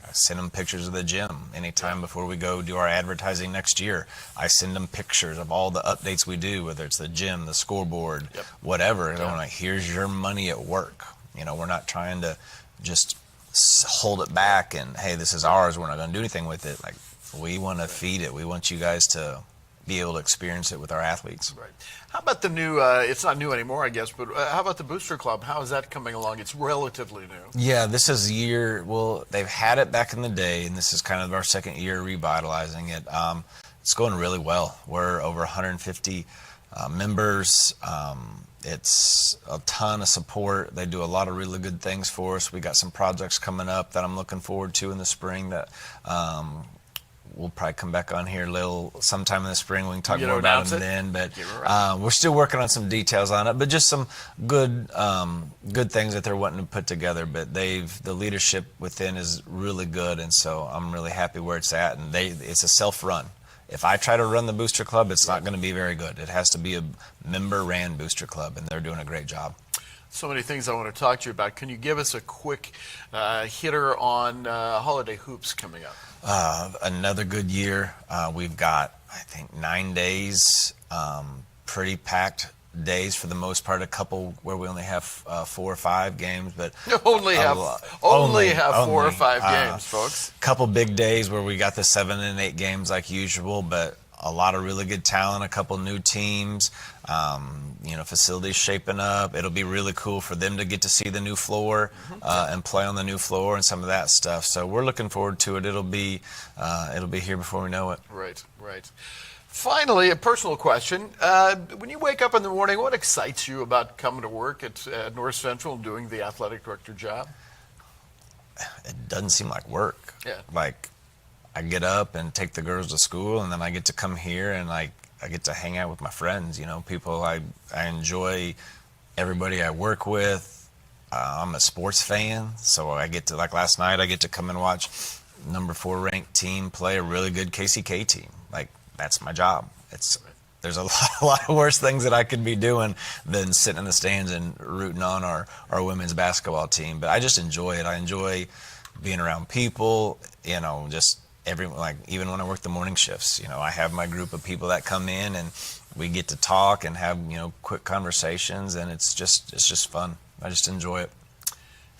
I send them pictures of the gym anytime before we go do our advertising next year. I send them pictures of all the updates we do, whether it's the gym, the scoreboard, whatever. And I'm like, here's your money at work. You know, we're not trying to just hold it back and, hey, this is ours, we're not going to do anything with it. Like, we want to feed it. We want you guys to be able to experience it with our athletes. Right. How about the new, it's not new anymore, I guess, but how about the Booster Club? How is that coming along? It's relatively new. Yeah, this is well, they've had it back in the day, and this is kind of our second year revitalizing it. It's going really well. We're over 150 members. It's a ton of support. They do a lot of really good things for us. We got some projects coming up that I'm looking forward to in the spring that we'll probably come back on here sometime in the spring. We can talk more about them then. But we're still working on some details on it. But just some good things that they're wanting to put together. But the leadership within is really good, and so I'm really happy where it's at. And it's a self-run. If I try to run the Booster Club, it's not going to be very good. It has to be a member-ran Booster Club, and they're doing a great job. So many things I want to talk to you about. Can you give us a quick hitter on holiday hoops coming up? Another good year. We've got, I think, 9 days, pretty packed days for the most part. A couple where we only have 4 or 5 games, but only have 4 or 5 games, folks. Couple big days where we got the 7 and 8 games like usual, but a lot of really good talent, a couple new teams, you know, facilities shaping up. It'll be really cool for them to get to see the new floor and play on the new floor and some of that stuff. So we're looking forward to it. It'll be here before we know it. Right, right. Finally, a personal question. When you wake up in the morning, what excites you about coming to work at North Central and doing the athletic director job? It doesn't seem like work. Yeah. Like, I get up and take the girls to school, and then I get to come here and I get to hang out with my friends, you know, people I enjoy everybody I work with. I'm a sports fan, so I get to, like last night, I get to come and watch number 4 ranked team play a really good KCK team. Like, that's my job. There's a lot of worse things that I could be doing than sitting in the stands and rooting on our women's basketball team. But I just enjoy it. I enjoy being around people, you know, just even when I work the morning shifts, you know, I have my group of people that come in and we get to talk and have, you know, quick conversations, and it's just fun. I just enjoy it.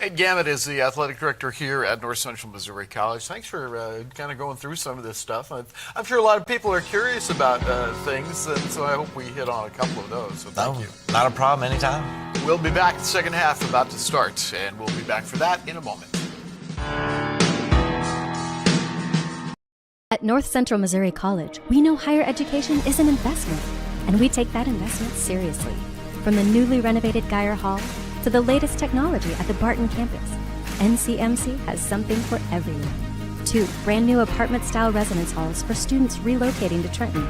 Ed Gamet is the athletic director here at North Central Missouri College. Thanks for kind of going through some of this stuff. I'm sure a lot of people are curious about things, and so I hope we hit on a couple of those. So thank you. Not a problem, anytime. We'll be back. The second half about to start, and we'll be back for that in a moment. At North Central Missouri College, we know higher education is an investment, and we take that investment seriously. From the newly renovated Geyer Hall to the latest technology at the Barton campus, NCMC has something for everyone. 2 brand new apartment-style residence halls for students relocating to Trenton.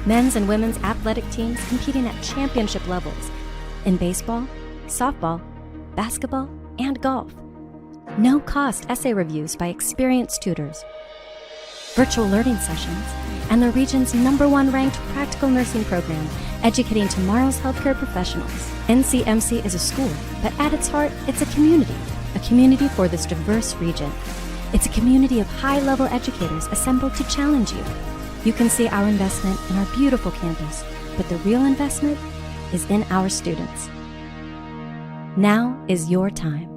Men's and women's athletic teams competing at championship levels in baseball, softball, basketball, and golf. No-cost essay reviews by experienced tutors, virtual learning sessions, and the region's #1 ranked practical nursing program, educating tomorrow's healthcare professionals. NCMC is a school, but at its heart, it's a community for this diverse region. It's a community of high-level educators assembled to challenge you. You can see our investment in our beautiful campus, but the real investment is in our students. Now is your time.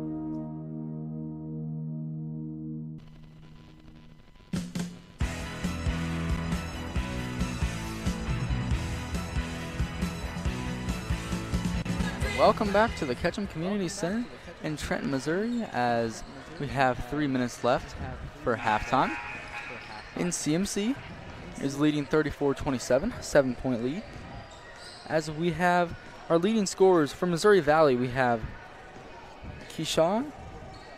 Welcome back to the Ketchum Community Center in Trenton, Missouri, as we have 3 minutes left for halftime. NCMC is leading 34-27, 7-point lead. As we have our leading scorers from Missouri Valley, we have Keyshawn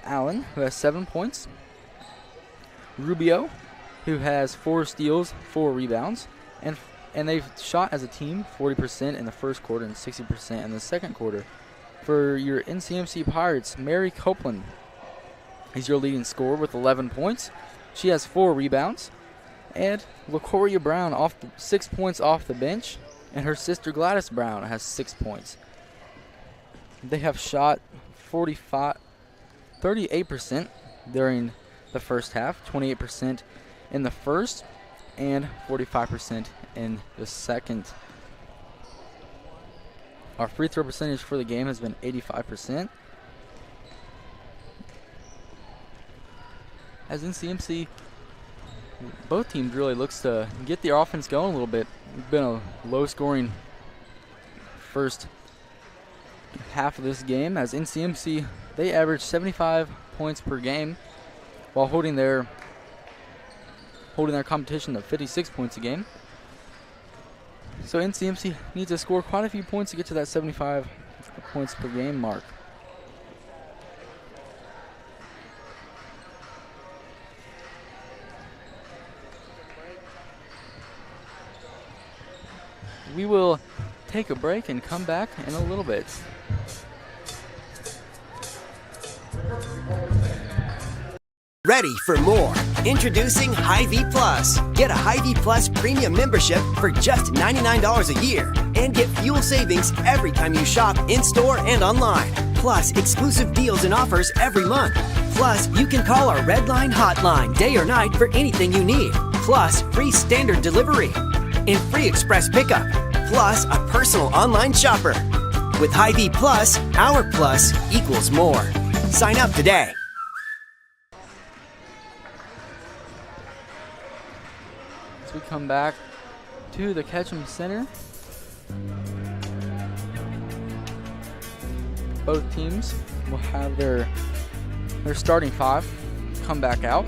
Allen, who has 7 points. Rubio, who has 4 steals, 4 rebounds. And they've shot as a team 40% in the first quarter and 60% in the second quarter. For your NCMC Pirates, Mary Copeland is your leading scorer with 11 points. She has 4 rebounds. And LaCoria Brown 6 points off the bench. And her sister Gladys Brown has 6 points. They have shot 38% during the first half, 28% in the first, and 45% in the second. Our free throw percentage for the game has been 85%. As NCMC, both teams really looks to get the offense going a little bit. It's been a low-scoring first half of this game, as NCMC, they average 75 points per game while holding their competition to 56 points a game. So NCMC needs to score quite a few points to get to that 75 points per game mark. We will take a break and come back in a little bit. Ready for more? Introducing Hy-Vee Plus. Get a Hy-Vee Plus premium membership for just $99 a year and get fuel savings every time you shop in-store and online. Plus, exclusive deals and offers every month. Plus, you can call our Red Line hotline day or night for anything you need. Plus, free standard delivery and free express pickup. Plus, a personal online shopper. With Hy-Vee Plus, our plus equals more. Sign up today. As we come back to the Ketchum Center, both teams will have their starting 5 come back out,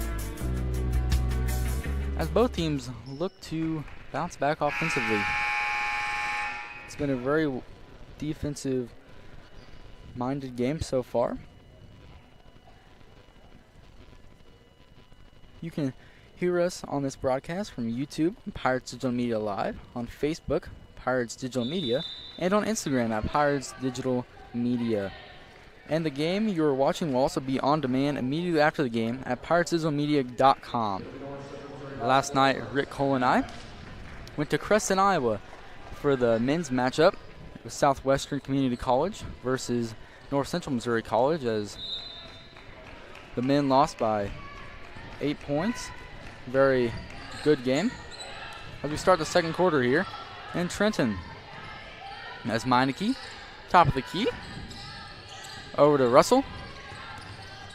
as both teams look to bounce back offensively. It's been a very defensive-minded game so far. You can hear us on this broadcast from YouTube, Pirates Digital Media Live, on Facebook, Pirates Digital Media, and on Instagram at Pirates Digital Media. And the game you're watching will also be on demand immediately after the game at piratesdigitalmedia.com. Last night, Rick Cole and I went to Crescent, Iowa for the men's matchup with Southwestern Community College versus North Central Missouri College, as the men lost by 8 points. Very good game. As we start the second quarter here in Trenton, as Meineke, top of the key, over to Russell.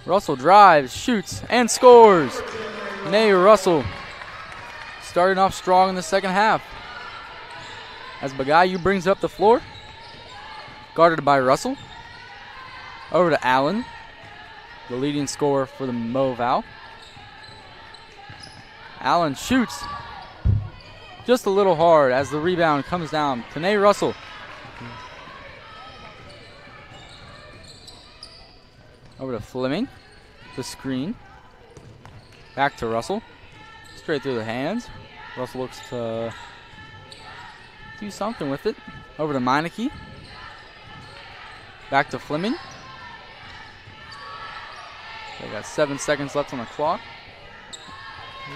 Russell drives, shoots, and scores. Nay Russell starting off strong in the second half, as Bagayu brings up the floor, guarded by Russell. Over to Allen, the leading scorer for the Moval. Allen shoots just a little hard as the rebound comes down to Nay Russell. Over to Fleming, the screen. Back to Russell, straight through the hands. Russell looks to do something with it. Over to Meineke. Back to Fleming. They got 7 seconds left on the clock.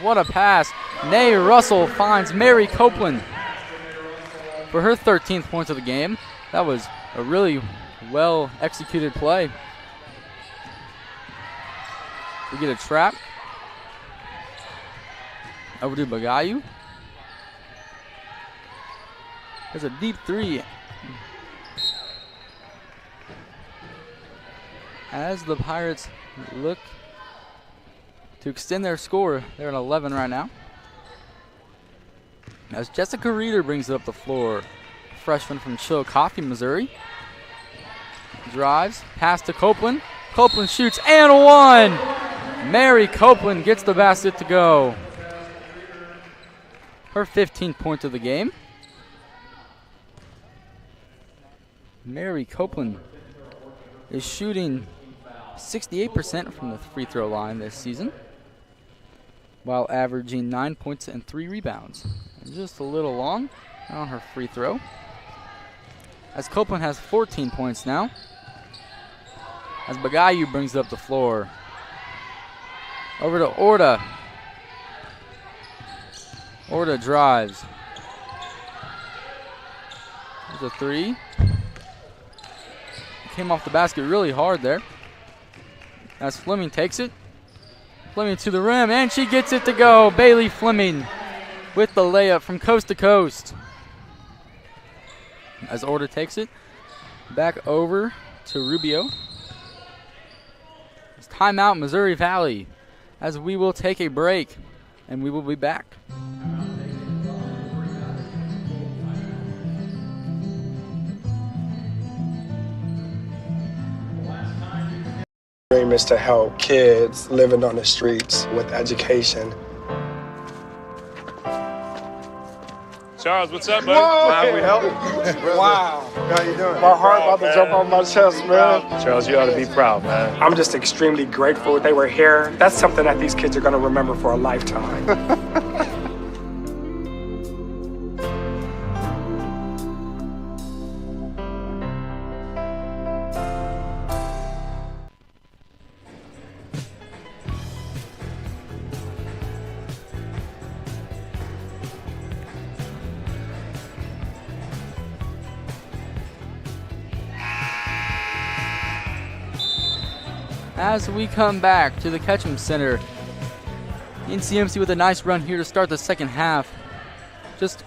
What a pass. Nay Russell finds Mary Copeland for her 13th point of the game. That was a really well executed play. We get a trap. Over to Bagayu. There's a deep 3. As the Pirates look to extend their score, they're at 11 right now. As Jessica Reeder brings it up the floor, freshman from Chillicothe, Missouri. Drives, pass to Copeland. Copeland shoots and one! Mary Copeland gets the basket to go. Her 15th point of the game. Mary Copeland is shooting 68% from the free throw line this season, while averaging 9 points and 3 rebounds. And just a little long on her free throw. As Copeland has 14 points now. As Bagayu brings it up the floor. Over to Orta. Orta drives. There's a three. Came off the basket really hard there. As Fleming takes it. Fleming to the rim, and she gets it to go. Bailey Fleming with the layup from coast to coast. As Orta takes it back over to Rubio. It's timeout, Missouri Valley, as we will take a break, and we will be back. Dream is to help kids living on the streets with education. Charles, what's up, buddy? Wow, we help. Wow. How you doing? My heart about to jump off my chest, man. Charles, you ought to be proud, man. I'm just extremely grateful they were here. That's something that these kids are going to remember for a lifetime. As we come back to the Ketchum Center, NCMC with a nice run here to start the second half. Just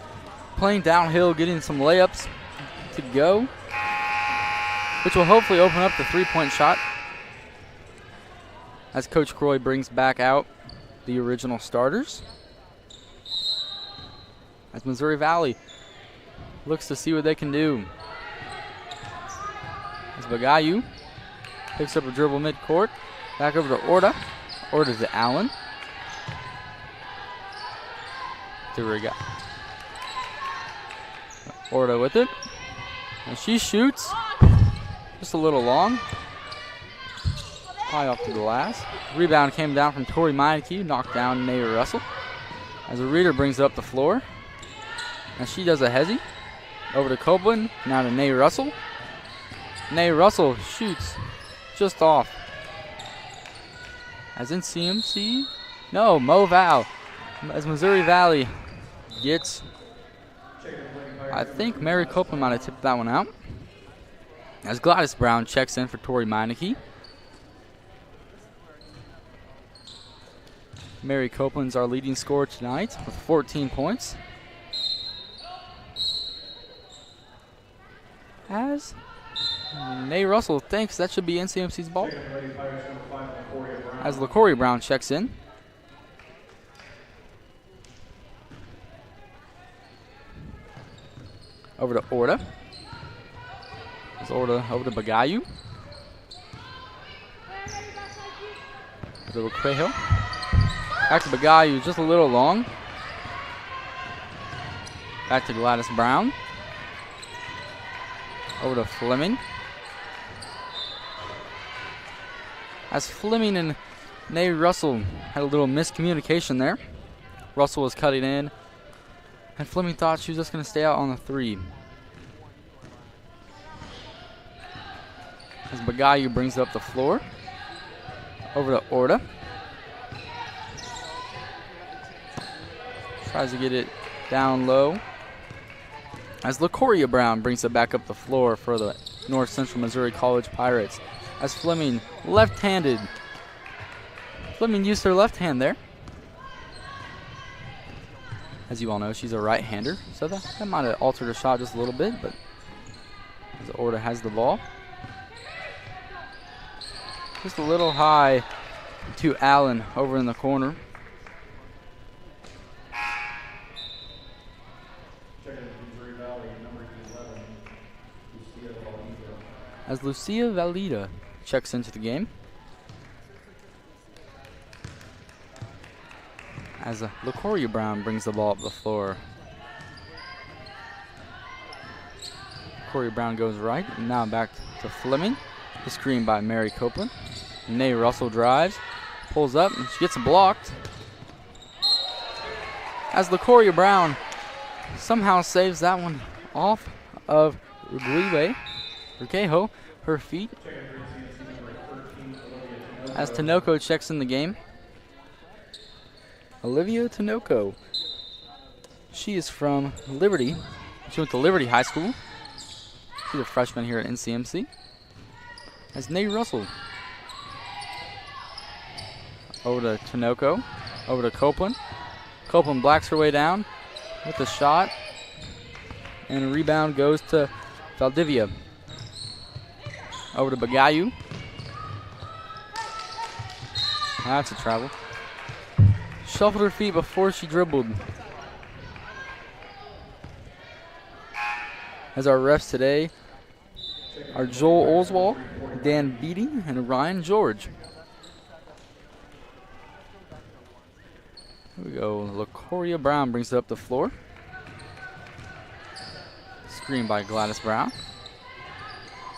playing downhill, getting some layups to go, which will hopefully open up the three-point shot. As Coach Croy brings back out the original starters. As Missouri Valley looks to see what they can do. As Bagayu picks up a dribble midcourt. Back over to Orta. Orta to Allen. To Riga. Orta with it. And she shoots. Just a little long. High off the glass. Rebound came down from Tori Meineke. Knocked down Naya Russell. As a reader brings it up the floor. And she does a hezzy. Over to Copeland. Now to Naya Russell. Naya Russell shoots just off. As in CMC, no, Mo Val. As Missouri Valley gets, I think Mary Copeland might have tipped that one out. As Gladys Brown checks in for Tori Meineke. Mary Copeland's our leading scorer tonight with 14 points. As Nate Russell thinks that should be NCMC's ball. As LaCory Brown checks in. Over to Orta. As Orta over to Bagayu. Over to Cahill. Back to Bagayu, just a little long. Back to Gladys Brown. Over to Fleming. As Fleming and Nate Russell had a little miscommunication there. Russell was cutting in, and Fleming thought she was just going to stay out on the three. As Bagayu brings it up the floor. Over to Orta. Tries to get it down low. As LaCoria Brown brings it back up the floor for the North Central Missouri College Pirates. As Fleming, left-handed. Fleming used her left hand there. As you all know, she's a right-hander, so that might have altered her shot just a little bit, but as Orta has the ball. Just a little high to Allen over in the corner. As Lucia Valida checks into the game. As LaCoria Brown brings the ball up the floor. LaCoria Brown goes right, and now back to Fleming. The screen by Mary Copeland. Nay Russell drives, pulls up, and she gets blocked. As LaCoria Brown somehow saves that one off of Urquejo, her feet. As Tinoco checks in the game. Olivia Tinoco. She is from Liberty. She went to Liberty High School. She's a freshman here at NCMC. As Nay Russell. Over to Tinoco. Over to Copeland. Copeland blacks her way down with the shot. And a rebound goes to Valdivia. Over to Bagayu. That's a travel. Shuffled her feet before she dribbled. As our refs today are Joel Oswald, Dan Beatty, and Ryan George. Here we go. LaCoria Brown brings it up the floor. Screen by Gladys Brown.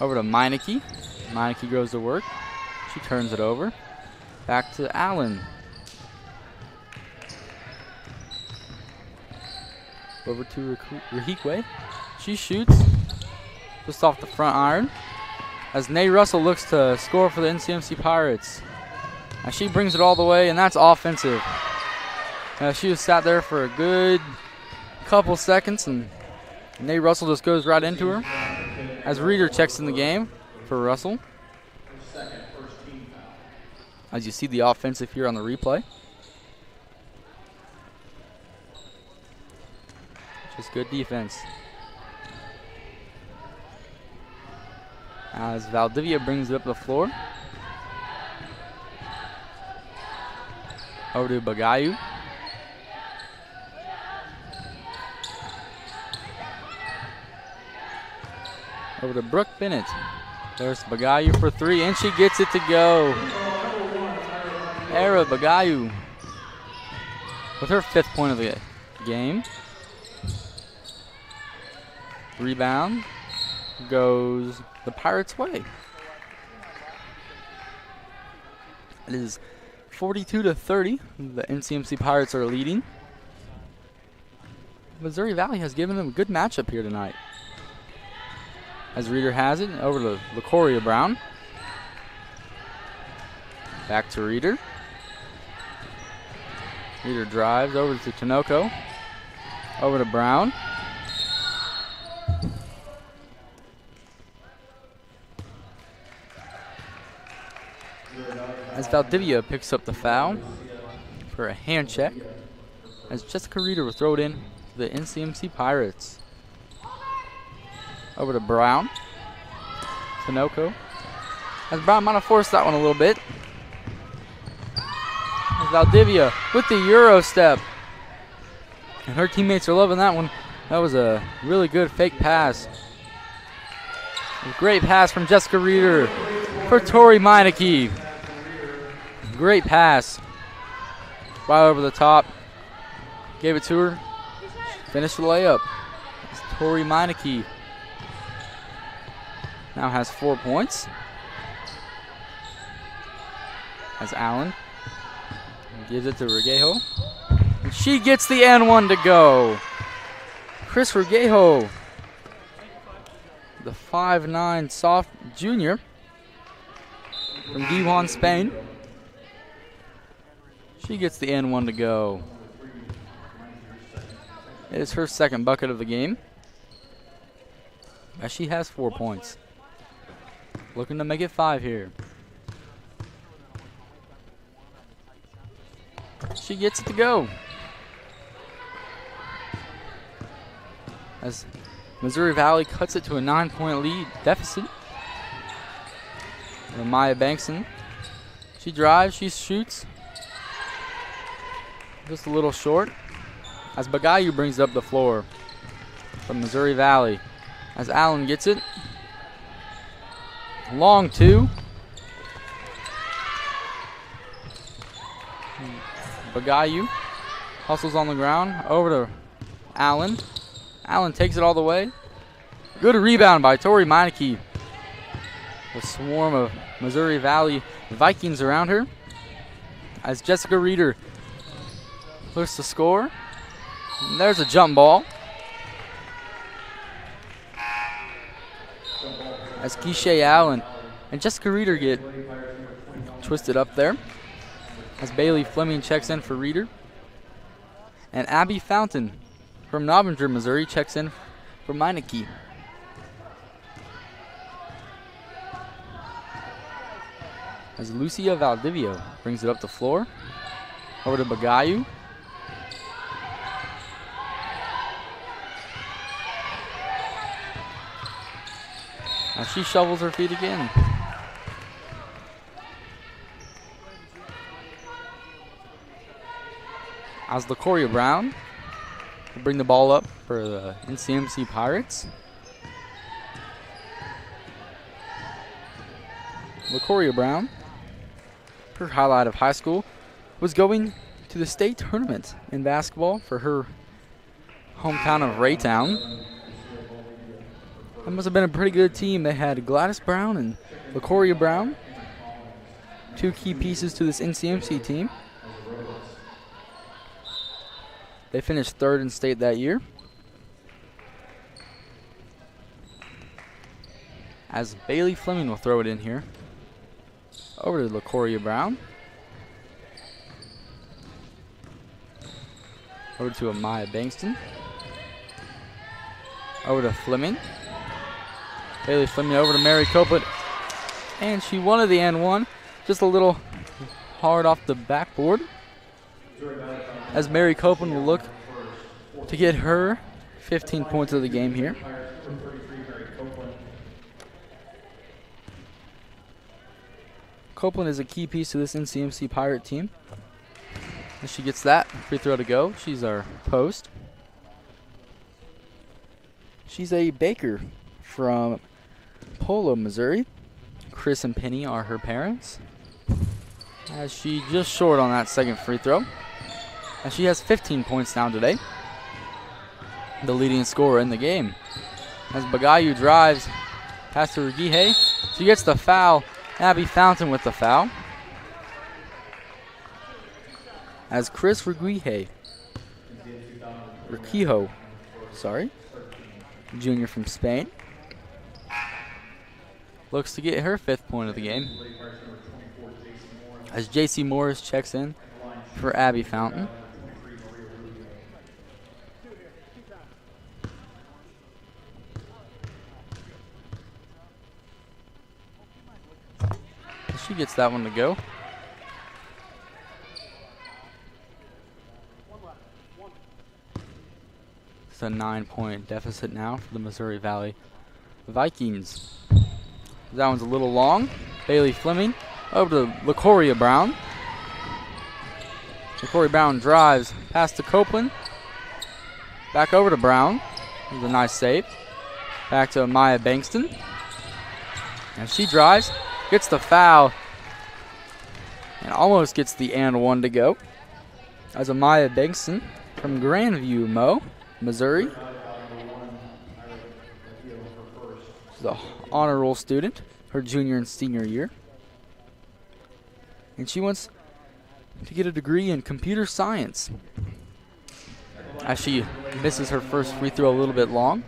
Over to Meineke. Meineke goes to work. She turns it over. Back to Allen. Over to Rahikwe. She shoots just off the front iron. As Nay Russell looks to score for the NCMC Pirates. As she brings it all the way, and that's offensive. She was sat there for a good couple seconds, and Nay Russell just goes right into her. As Reeder checks in the game for Russell. As you see the offensive here on the replay. Just good defense. As Valdivia brings it up the floor. Over to Bagayu. Over to Brooke Bennett. There's Bagayu for three, and she gets it to go. Era Bagayu with her 5th point of the game. Rebound goes the Pirates' way. It is 42-30. The NCMC Pirates are leading. Missouri Valley has given them a good matchup here tonight. As Reeder has it, over to LaCoria Brown. Back to Reeder. Reeder drives over to Tinoco. Over to Brown. As Valdivia picks up the foul for a hand check. As Jessica Reeder will throw it in to the NCMC Pirates. Over to Brown. Tinoco. As Brown might have forced that one a little bit. As Valdivia with the Euro step. And her teammates are loving that one. That was a really good fake pass. A great pass from Jessica Reeder for Tori Meineke. Great pass. Right over the top. Gave it to her. Finished the layup. It's Tori Meineke. Now has 4 points. As Allen gives it to Regejo. And she gets the N1 to go. Chris Regejo, the 5'9" soft junior from Dijon, Spain. She gets the N1 to go. It is her 2nd bucket of the game. As she has 4 points. Looking to make it 5 here. She gets it to go. As Missouri Valley cuts it to a 9-point lead deficit. And Maya Bankson. She drives, she shoots. Just a little short. As Bagayu brings it up the floor from Missouri Valley. As Allen gets it. Long 2. Bagayu hustles on the ground. Over to Allen. Allen takes it all the way. Good rebound by Tori Meineke. A swarm of Missouri Valley Vikings around her as Jessica Reeder looks to score. And there's a jump ball. As Keisha Allen and Jessica Reeder get twisted up there. As Bailey Fleming checks in for Reeder. And Abby Fountain from Nobbinger, Missouri checks in for Meineke. As Lucia Valdivia brings it up the floor. Over to Bagayu. Now she shovels her feet again. As LaCoria Brown will bring the ball up for the NCMC Pirates. LaCoria Brown, her highlight of high school, was going to the state tournament in basketball for her hometown of Raytown. That must have been a pretty good team. They had Gladys Brown and LaCoria Brown, two key pieces to this NCMC team. They finished third in state that year. As Bailey Fleming will throw it in here. Over to LaCoria Brown. Over to Amaya Bankston. Over to Fleming. Bailey Fleming over to Mary Copeland. And she wanted the and one. Just a little hard off the backboard. As Mary Copeland will look to get her 15 points of the game here. Copeland is a key piece to this NCMC Pirate team. And she gets that free throw to go. She's our post. She's a baker from Polo, Missouri. Chris and Penny are her parents. As she just short on that second free throw. And she has 15 points now today. The leading scorer in the game. As Bagayu drives past to Regihe. She gets the foul. Abby Fountain with the foul. As Chris Regijo, junior from Spain, looks to get her 5th point of the game. As JC Morris checks in for Abby Fountain. She gets that one to go. It's a 9-point deficit now for the Missouri Valley Vikings. That one's a little long. Bailey Fleming over to LaCoria Brown. LaCoria Brown drives past to Copeland. Back over to Brown. It was a nice save. Back to Maya Bankston. And she drives. Gets the foul and almost gets the and one to go. As Amaya Bankston from Grandview, Missouri. She's an honor roll student, her junior and senior year. And she wants to get a degree in computer science. As she misses her first free throw a little bit long.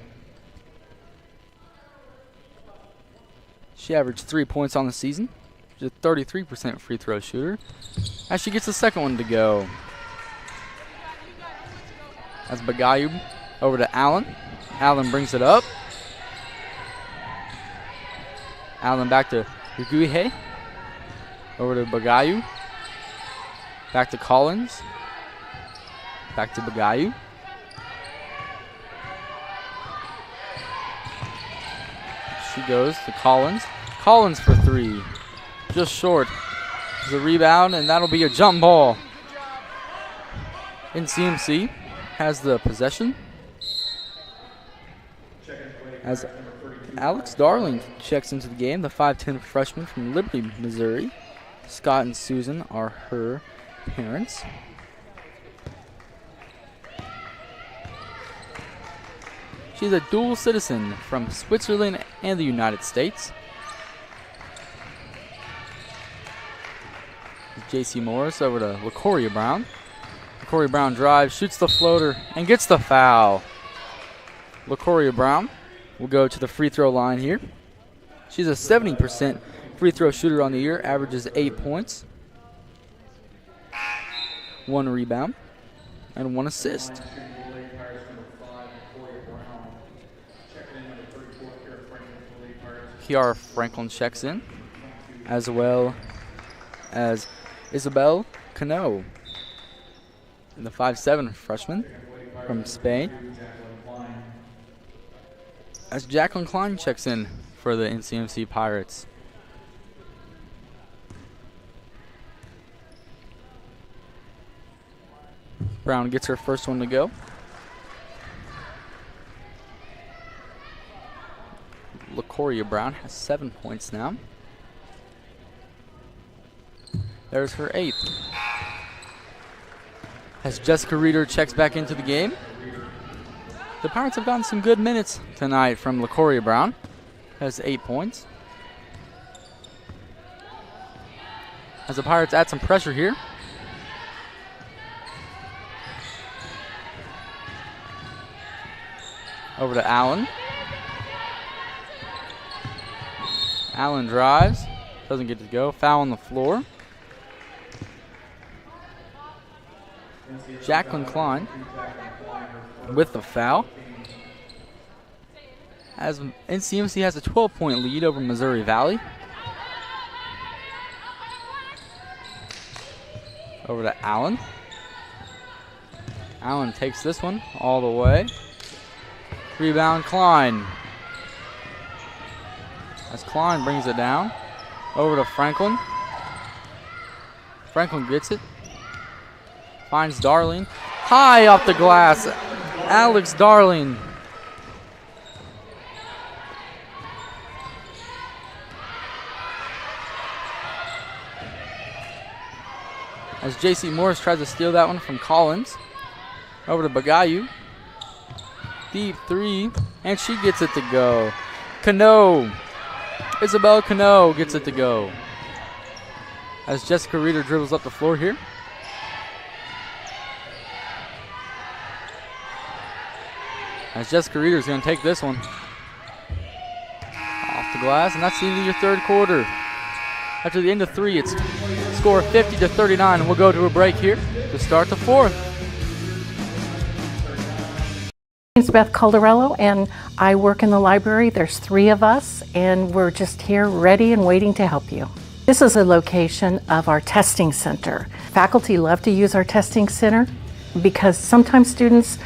She averaged 3 points on the season. She's a 33% free throw shooter. As she gets the second one to go. As Bagayu over to Allen. Allen brings it up. Allen back to Regijo. Over to Bagayu. Back to Collins. Back to Bagayu. She goes to Collins. Collins for 3. Just short. The rebound, and that'll be a jump ball. NCMC has the possession. As Alex Darling checks into the game, the 5'10 freshman from Liberty, Missouri. Scott and Susan are her parents. She's a dual citizen from Switzerland and the United States. J.C. Morris over to LaCoria Brown. LaCoria Brown drives, shoots the floater, and gets the foul. LaCoria Brown will go to the free throw line here. She's a 70% free throw shooter on the year, averages 8 points, 1 rebound, and 1 assist. Kiara Franklin checks in, as well as Isabel Cano, the 5'7" freshman from Spain. As Jacqueline Klein checks in for the NCMC Pirates. Brown gets her first one to go. LaCoria Brown has 7 points now. There's her 8th. As Jessica Reeder checks back into the game. The Pirates have gotten some good minutes tonight from LaCoria Brown. Has 8 points. As the Pirates add some pressure here. Over to Allen. Allen drives. Doesn't get to go. Foul on the floor. Jacqueline Klein with the foul. As NCMC has a 12-point lead over Missouri Valley. Over to Allen. Allen takes this one all the way. Rebound Klein. As Klein brings it down. Over to Franklin. Franklin gets it. Finds Darling. High off the glass. Alex Darling. As J.C. Morris tries to steal that one from Collins. Over to Bagayu. Deep three. And she gets it to go. Cano. Isabel Cano gets it to go. As Jessica Reeder dribbles up the floor here. As Jessica Reeder is going to take this one. Off the glass, and that's the end of your third quarter. After the end of 3, it's score 50-39, and we'll go to a break here to start the fourth. My name's Beth Caldarello, and I work in the library. There's 3 of us, and we're just here ready and waiting to help you. This is a location of our testing center. Faculty love to use our testing center because sometimes students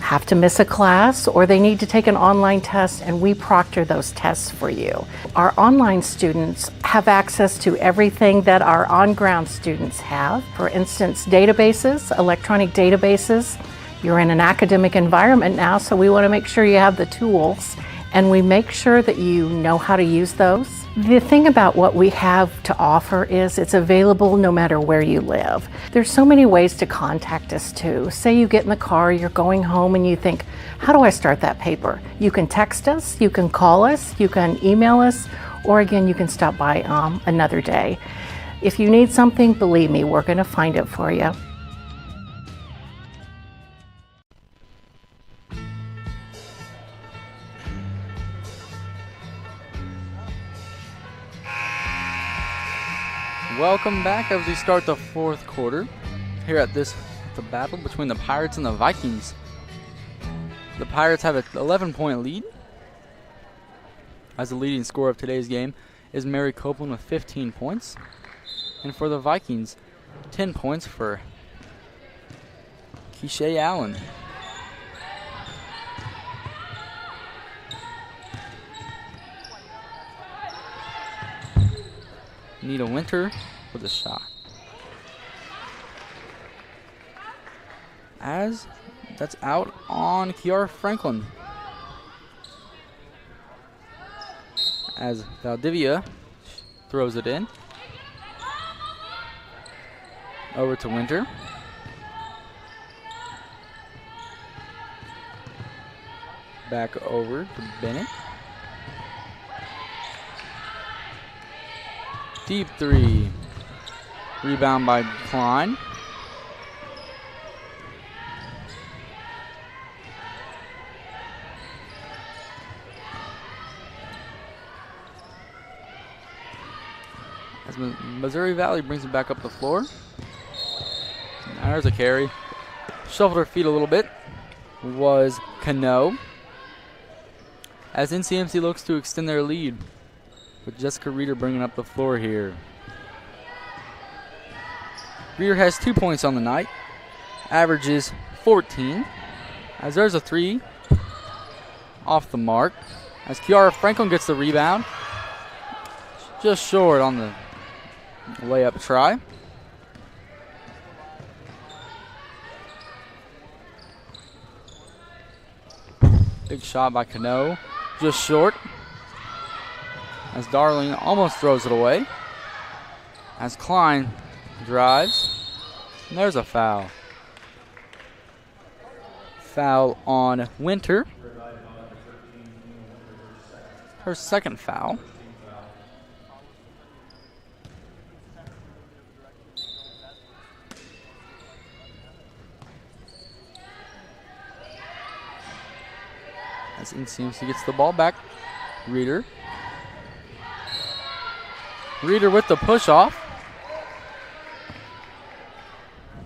have to miss a class or they need to take an online test, and we proctor those tests for you. Our online students have access to everything that our on-ground students have. For instance, databases, electronic databases. You're in an academic environment now, so we want to make sure you have the tools, and we make sure that you know how to use those. The thing about what we have to offer is it's available no matter where you live. There's so many ways to contact us too. Say you get in the car, you're going home, and you think, how do I start that paper? You can text us, you can call us, you can email us, or again, you can stop by another day. If you need something, believe me, we're going to find it for you. Welcome back as we start the fourth quarter here at the battle between the Pirates and the Vikings. The Pirates have an 11-point lead. As the leading scorer of today's game is Mary Copeland with 15 points. And for the Vikings, 10 points for Keisha Allen. Nita Winter with a shot. As that's out on Kiara Franklin. As Valdivia throws it in. Over to Winter. Back over to Bennett. Deep three. Rebound by Klein. As Missouri Valley brings it back up the floor. There's a carry. Shuffled her feet a little bit. Was Cano. As NCMC looks to extend their lead, with Jessica Reeder bringing up the floor here. Reeder has 2 points on the night. Averages 14. As there's a three off the mark. As Kiara Franklin gets the rebound. Just short on the layup try. Big shot by Cano. Just short. As Darling almost throws it away. As Klein drives. And there's a foul. Foul on Winter. Her second foul. As NCMC gets the ball back. Reeder. Reeder with the push off.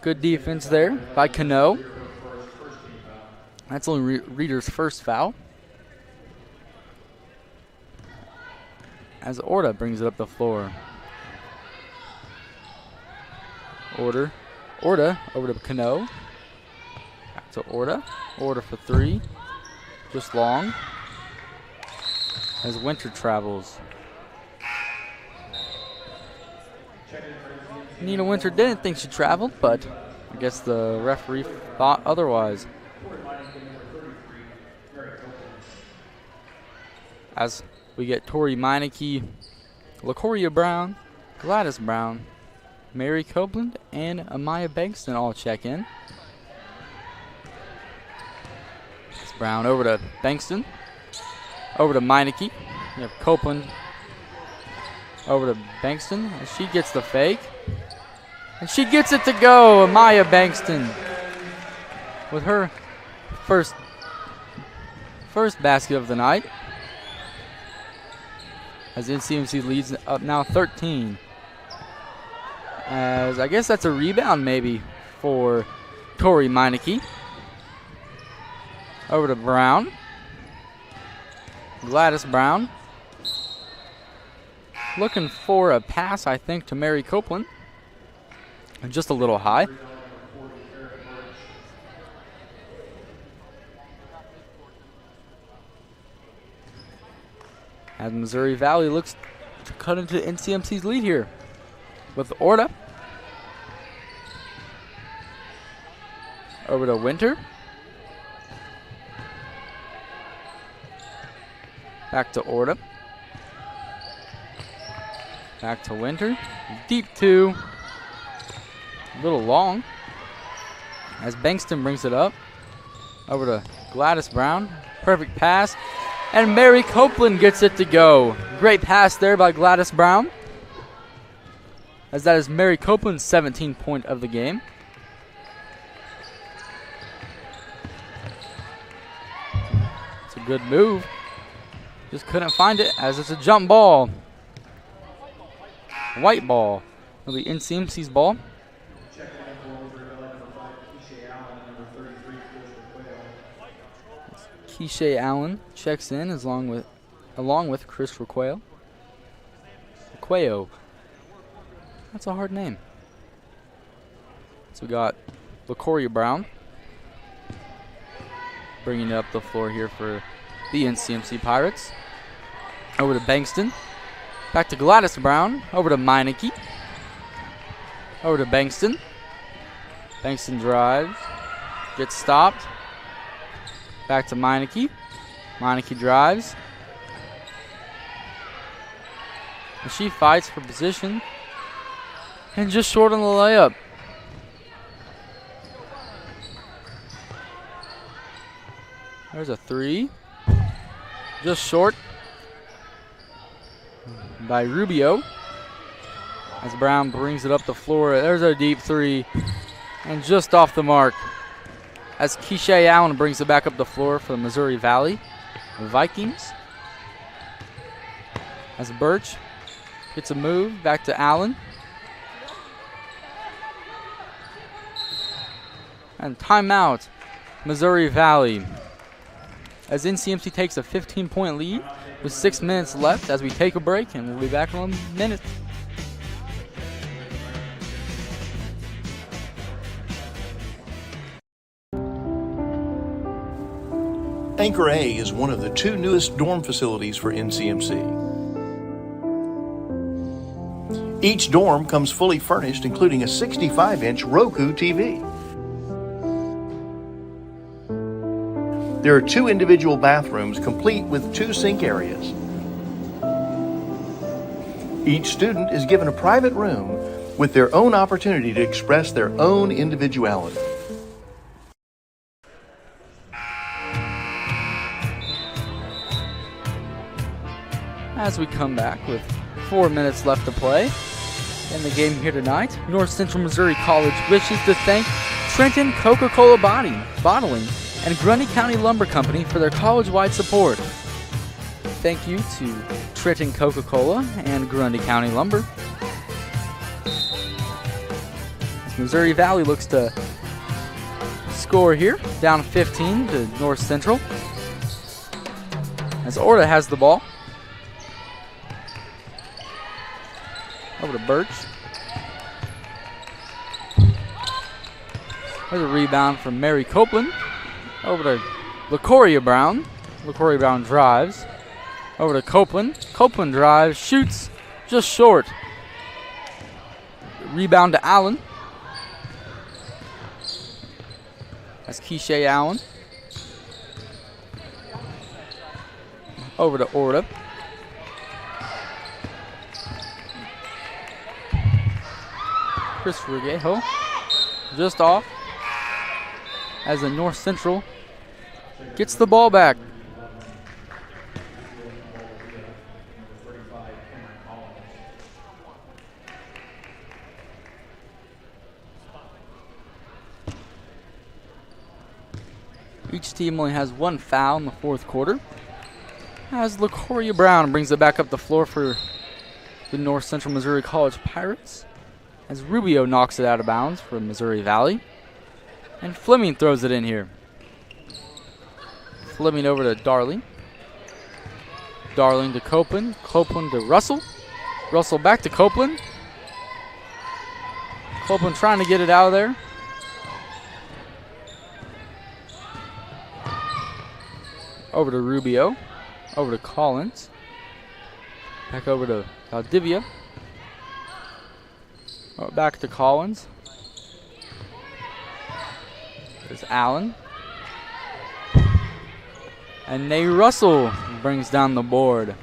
Good defense there by Cano. That's only Reeder's first foul. As Orta brings it up the floor. Orta over to Cano. Back to Orta. Orta for three. Just long. As Winter travels. Nina Winter didn't think she traveled, but I guess the referee thought otherwise. As we get Tori Meineke, LaCoria Brown, Gladys Brown, Mary Copeland, and Amaya Bankston all check in. It's Brown over to Bankston. Over to Meineke. We have Copeland over to Bankston. And she gets the fake. And she gets it to go. Amaya Bankston with her first basket of the night. As NCMC leads up now 13. As I guess that's a rebound maybe for Tori Meineke. Over to Brown. Gladys Brown. Looking for a pass, I think, to Mary Copeland. Just a little high. As Missouri Valley looks to cut into NCMC's lead here with Orta. Over to Winter. Back to Orta. Back to Winter. Deep two. A little long. As Bankston brings it up. Over to Gladys Brown. Perfect pass. And Mary Copeland gets it to go. Great pass there by Gladys Brown. As that is Mary Copeland's 17th point of the game. It's a good move. Just couldn't find it as it's a jump ball. White ball. It'll be NCMC's ball. Keisha Allen checks in along with Chris Requayo. That's a hard name. So we got LaCoria Brown bringing it up the floor here for the NCMC Pirates. Over to Bankston. Back to Gladys Brown. Over to Meineke. Over to Bankston. Bankston drives. Gets stopped. Back to Meineke. Meineke drives. And she fights for position. And just short on the layup. There's a three. Just short by Rubio. As Brown brings it up the floor. There's a deep three. And just off the mark. As Keisha Allen brings it back up the floor for the Missouri Valley Vikings. As Birch gets a move back to Allen. And timeout, Missouri Valley. As NCMC takes a 15-point lead with 6 minutes left as we take a break, and we'll be back in a minute. Anchor A is one of the 2 newest dorm facilities for NCMC. Each dorm comes fully furnished, including a 65-inch Roku TV. There are 2 individual bathrooms, complete with 2 sink areas. Each student is given a private room with their own opportunity to express their own individuality. As we come back with 4 minutes left to play in the game here tonight, North Central Missouri College wishes to thank Trenton Coca-Cola Bottling and Grundy County Lumber Company for their college-wide support. Thank you to Trenton Coca-Cola and Grundy County Lumber. As Missouri Valley looks to score here, down 15 to North Central. As Orta has the ball. Over to Birch. There's a rebound from Mary Copeland. Over to LaCoria Brown. LaCoria Brown drives. Over to Copeland. Copeland drives, shoots, just short. Rebound to Allen. That's Keisha Allen. Over to Orta. Chris Regejo just off as the North Central gets the ball back. Each team only has 1 foul in the 4th quarter. As LaCoria Brown brings it back up the floor for the North Central Missouri College Pirates. As Rubio knocks it out of bounds for Missouri Valley. And Fleming throws it in here. Fleming over to Darling. Darling to Copeland. Copeland to Russell. Russell back to Copeland. Copeland trying to get it out of there. Over to Rubio. Over to Collins. Back over to Valdivia. Back to Collins. There's Allen. And Nay Russell brings down the board.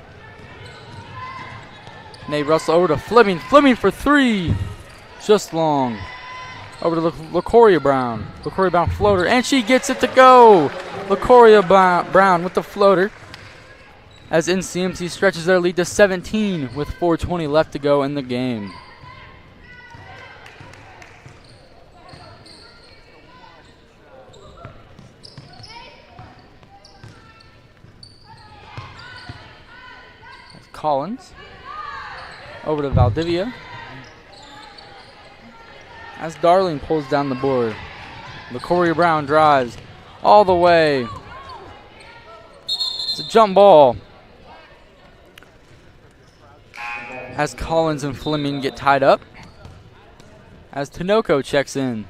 Nay Russell over to Fleming. Fleming for 3. Just long. Over to LaCoria Brown. LaCoria Brown floater. And she gets it to go. LaCoria Brown with the floater. As NCMC stretches their lead to 17 with 4:20 left to go in the game. Collins over to Valdivia as Darling pulls down the board. LaCoria Brown drives all the way. It's a jump ball as Collins and Fleming get tied up as Tinoco checks in.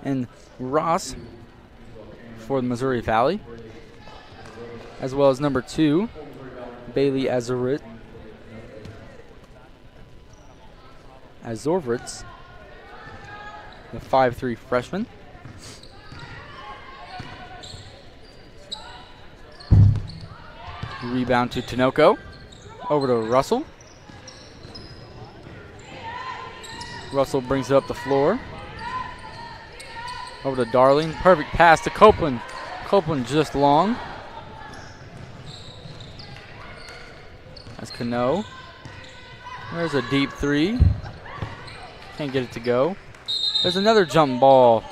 And Ross for the Missouri Valley, as well as number 2, Bailey Azorvitz, the 5'3" freshman. Rebound to Tinoco. Over to Russell. Russell brings it up the floor. Over to Darling. Perfect pass to Copeland. Copeland just long. As Cano. There's a deep three. Can't get it to go. There's another jump ball.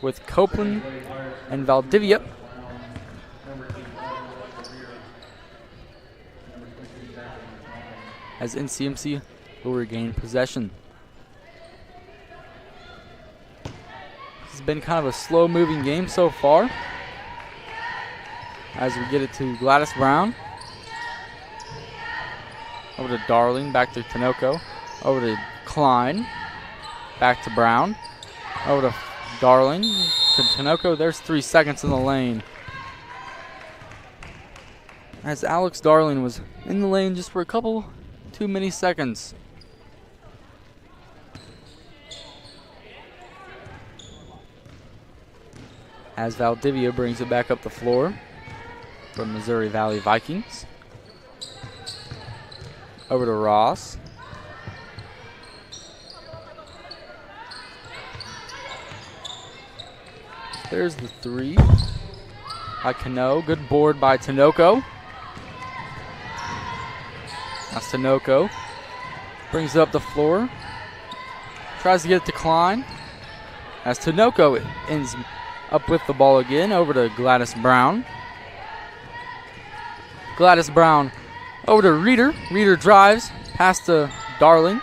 With Copeland and Valdivia. As NCMC will regain possession. This has been kind of a slow-moving game so far. As we get it to Gladys Brown. Over to Darling, back to Tinoco. Over to Klein. Back to Brown. Over to Darling. To Tinoco, there's 3 seconds in the lane. As Alex Darling was in the lane just for a couple too many seconds. As Valdivia brings it back up the floor for Missouri Valley Vikings. Over to Ross. There's the three by Cano. Good board by Tinoco. That's Tinoco. Brings it up the floor. Tries to get it to Klein. As Tinoco ends up with the ball again. Over to Gladys Brown. Gladys Brown over to Reeder. Reeder drives past to Darling.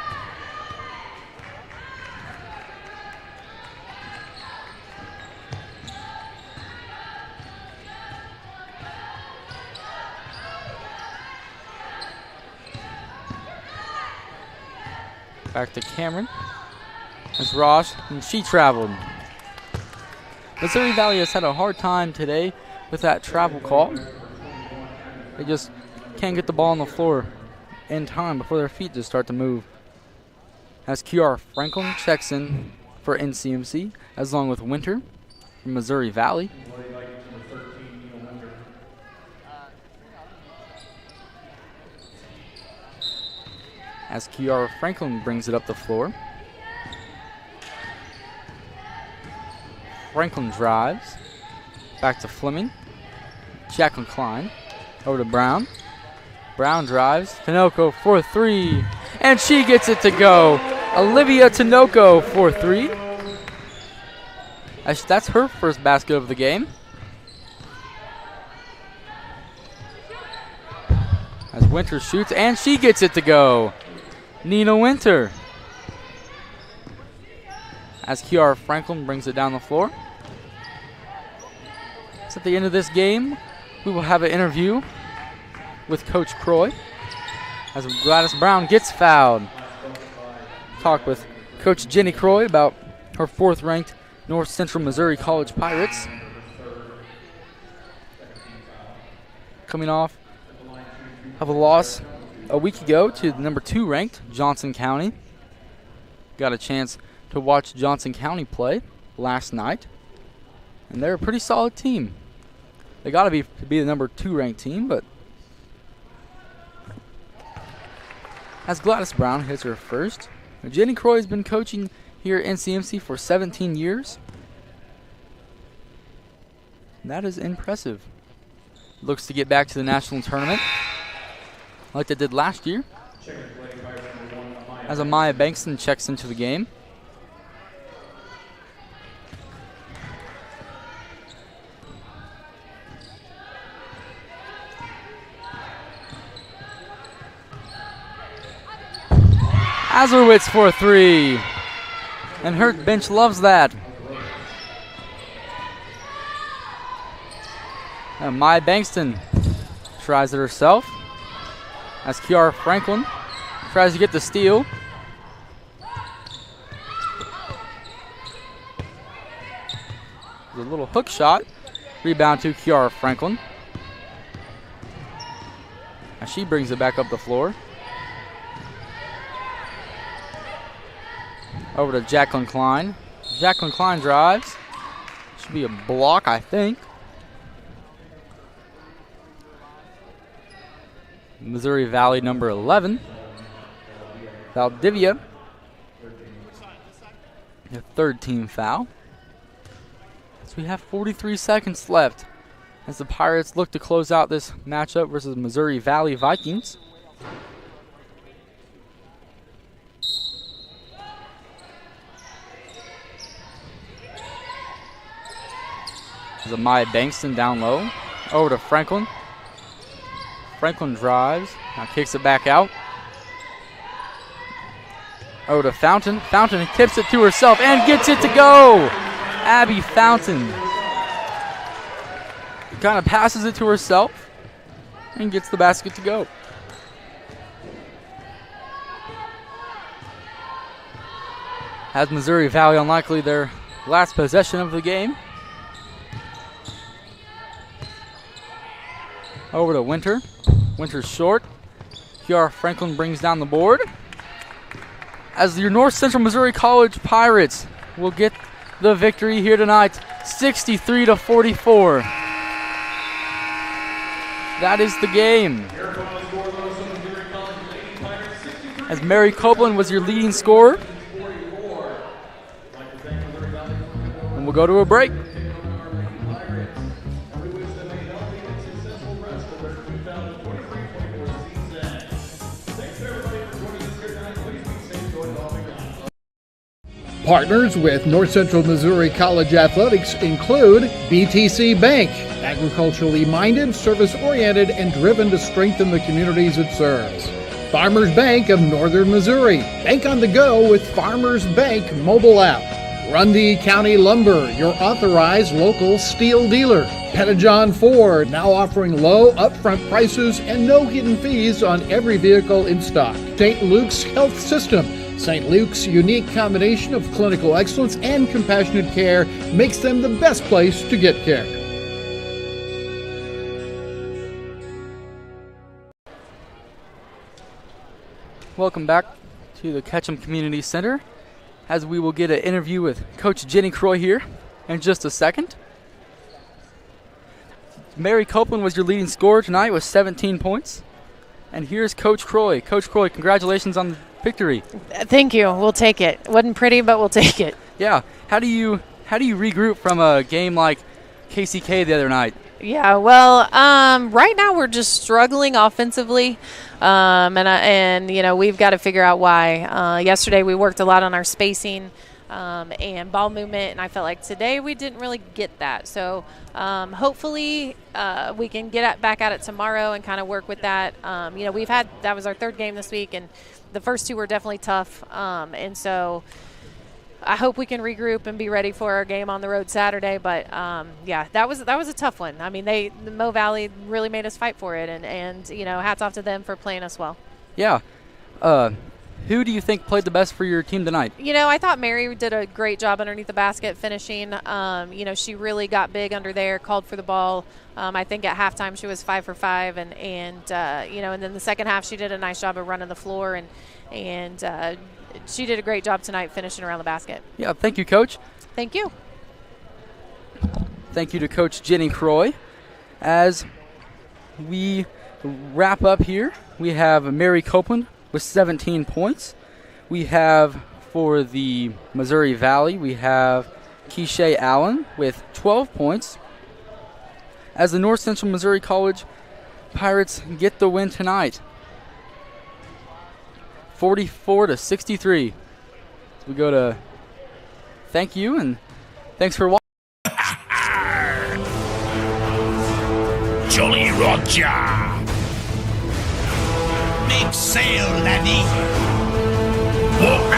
Back to Cameron. That's Ross, and she traveled. Missouri Valley has had a hard time today with that travel call. They just can't get the ball on the floor in time before their feet just start to move. As QR Franklin checks in for NCMC, as along with Winter from Missouri Valley. As Kiara Franklin brings it up the floor. Franklin drives. Back to Fleming. Jacqueline Klein. Over to Brown. Brown drives. Tinoco for three. And she gets it to go. Olivia Tinoco for three. That's her first basket of the game. As Winter shoots, and she gets it to go. Nina Winter. As Kiara Franklin brings it down the floor. So at the end of this game, we will have an interview with Coach Croy. As Gladys Brown gets fouled. Talk with Coach Jenny Croy about her fourth-ranked North Central Missouri College Pirates. Coming off of a loss a week ago to the number 2 ranked Johnson County. Got a chance to watch Johnson County play last night, and they're a pretty solid team. They got to be the number 2 ranked team, but as Gladys Brown hits her first, Jenny Croy has been coaching here at NCMC for 17 years. That is impressive. Looks to get back to the national tournament like they did last year. As Amaya Bankston checks into the game. Azerwitz for three. And her bench loves that. And Maya Bankston tries it herself. As Kiara Franklin tries to get the steal. A little hook shot. Rebound to Kiara Franklin. As she brings it back up the floor. Over to Jacqueline Klein. Jacqueline Klein drives. Should be a block, I think. Missouri Valley number 11. Valdivia. The third team foul. So we have 43 seconds left as the Pirates look to close out this matchup versus Missouri Valley Vikings. There's Amaya Bankston down low. Over to Franklin. Franklin drives. Now kicks it back out. Over to Fountain. Fountain tips it to herself and gets it to go. Abby Fountain kind of passes it to herself and gets the basket to go. Has Missouri Valley unlikely their last possession of the game. Over to Winter. Winter's short. Kiara Franklin brings down the board. As your North Central Missouri College Pirates will get the victory here tonight, 63-44. That is the game. As Mary Copeland was your leading scorer. And we'll go to a break. Partners with North Central Missouri College Athletics include BTC Bank, agriculturally minded, service-oriented, and driven to strengthen the communities it serves. Farmers Bank of Northern Missouri, bank on the go with Farmers Bank mobile app. Grundy County Lumber, your authorized local steel dealer. Pettijohn Ford, now offering low upfront prices and no hidden fees on every vehicle in stock. St. Luke's Health System, St. Luke's unique combination of clinical excellence and compassionate care makes them the best place to get care. Welcome back to the Ketchum Community Center, as we will get an interview with Coach Jenny Croy here in just a second. Mary Copeland was your leading scorer tonight with 17 points. And here's Coach Croy. Coach Croy, congratulations on the victory. Thank you. We'll take it. Wasn't pretty, but we'll take it. Yeah. How do you regroup from a game like KCK the other night? Yeah, well, right now we're just struggling offensively, and you know, we've got to figure out why. Yesterday we worked a lot on our spacing and ball movement, and I felt like today we didn't really get that. So hopefully we can get back at it tomorrow and kind of work with that. You know, that was our third game this week, and the first two were definitely tough, and so I hope we can regroup and be ready for our game on the road Saturday. But yeah, that was a tough one. I mean, the Mo Valley really made us fight for it, and you know, hats off to them for playing us well. Yeah. Who do you think played the best for your team tonight? You know, I thought Mary did a great job underneath the basket finishing. You know, she really got big under there, called for the ball. I think at halftime she was 5 for 5, and you know, and then the second half she did a nice job of running the floor, and she did a great job tonight finishing around the basket. Yeah, thank you, Coach. Thank you. Thank you to Coach Jenny Croy. As we wrap up here, we have Mary Copeland with 17 points. We have, for the Missouri Valley, we have Keisha Allen with 12 points. As the North Central Missouri College Pirates get the win tonight, 44-63. We go to thank you and thanks for watching. Jolly Roger! Make sail, laddie! Walk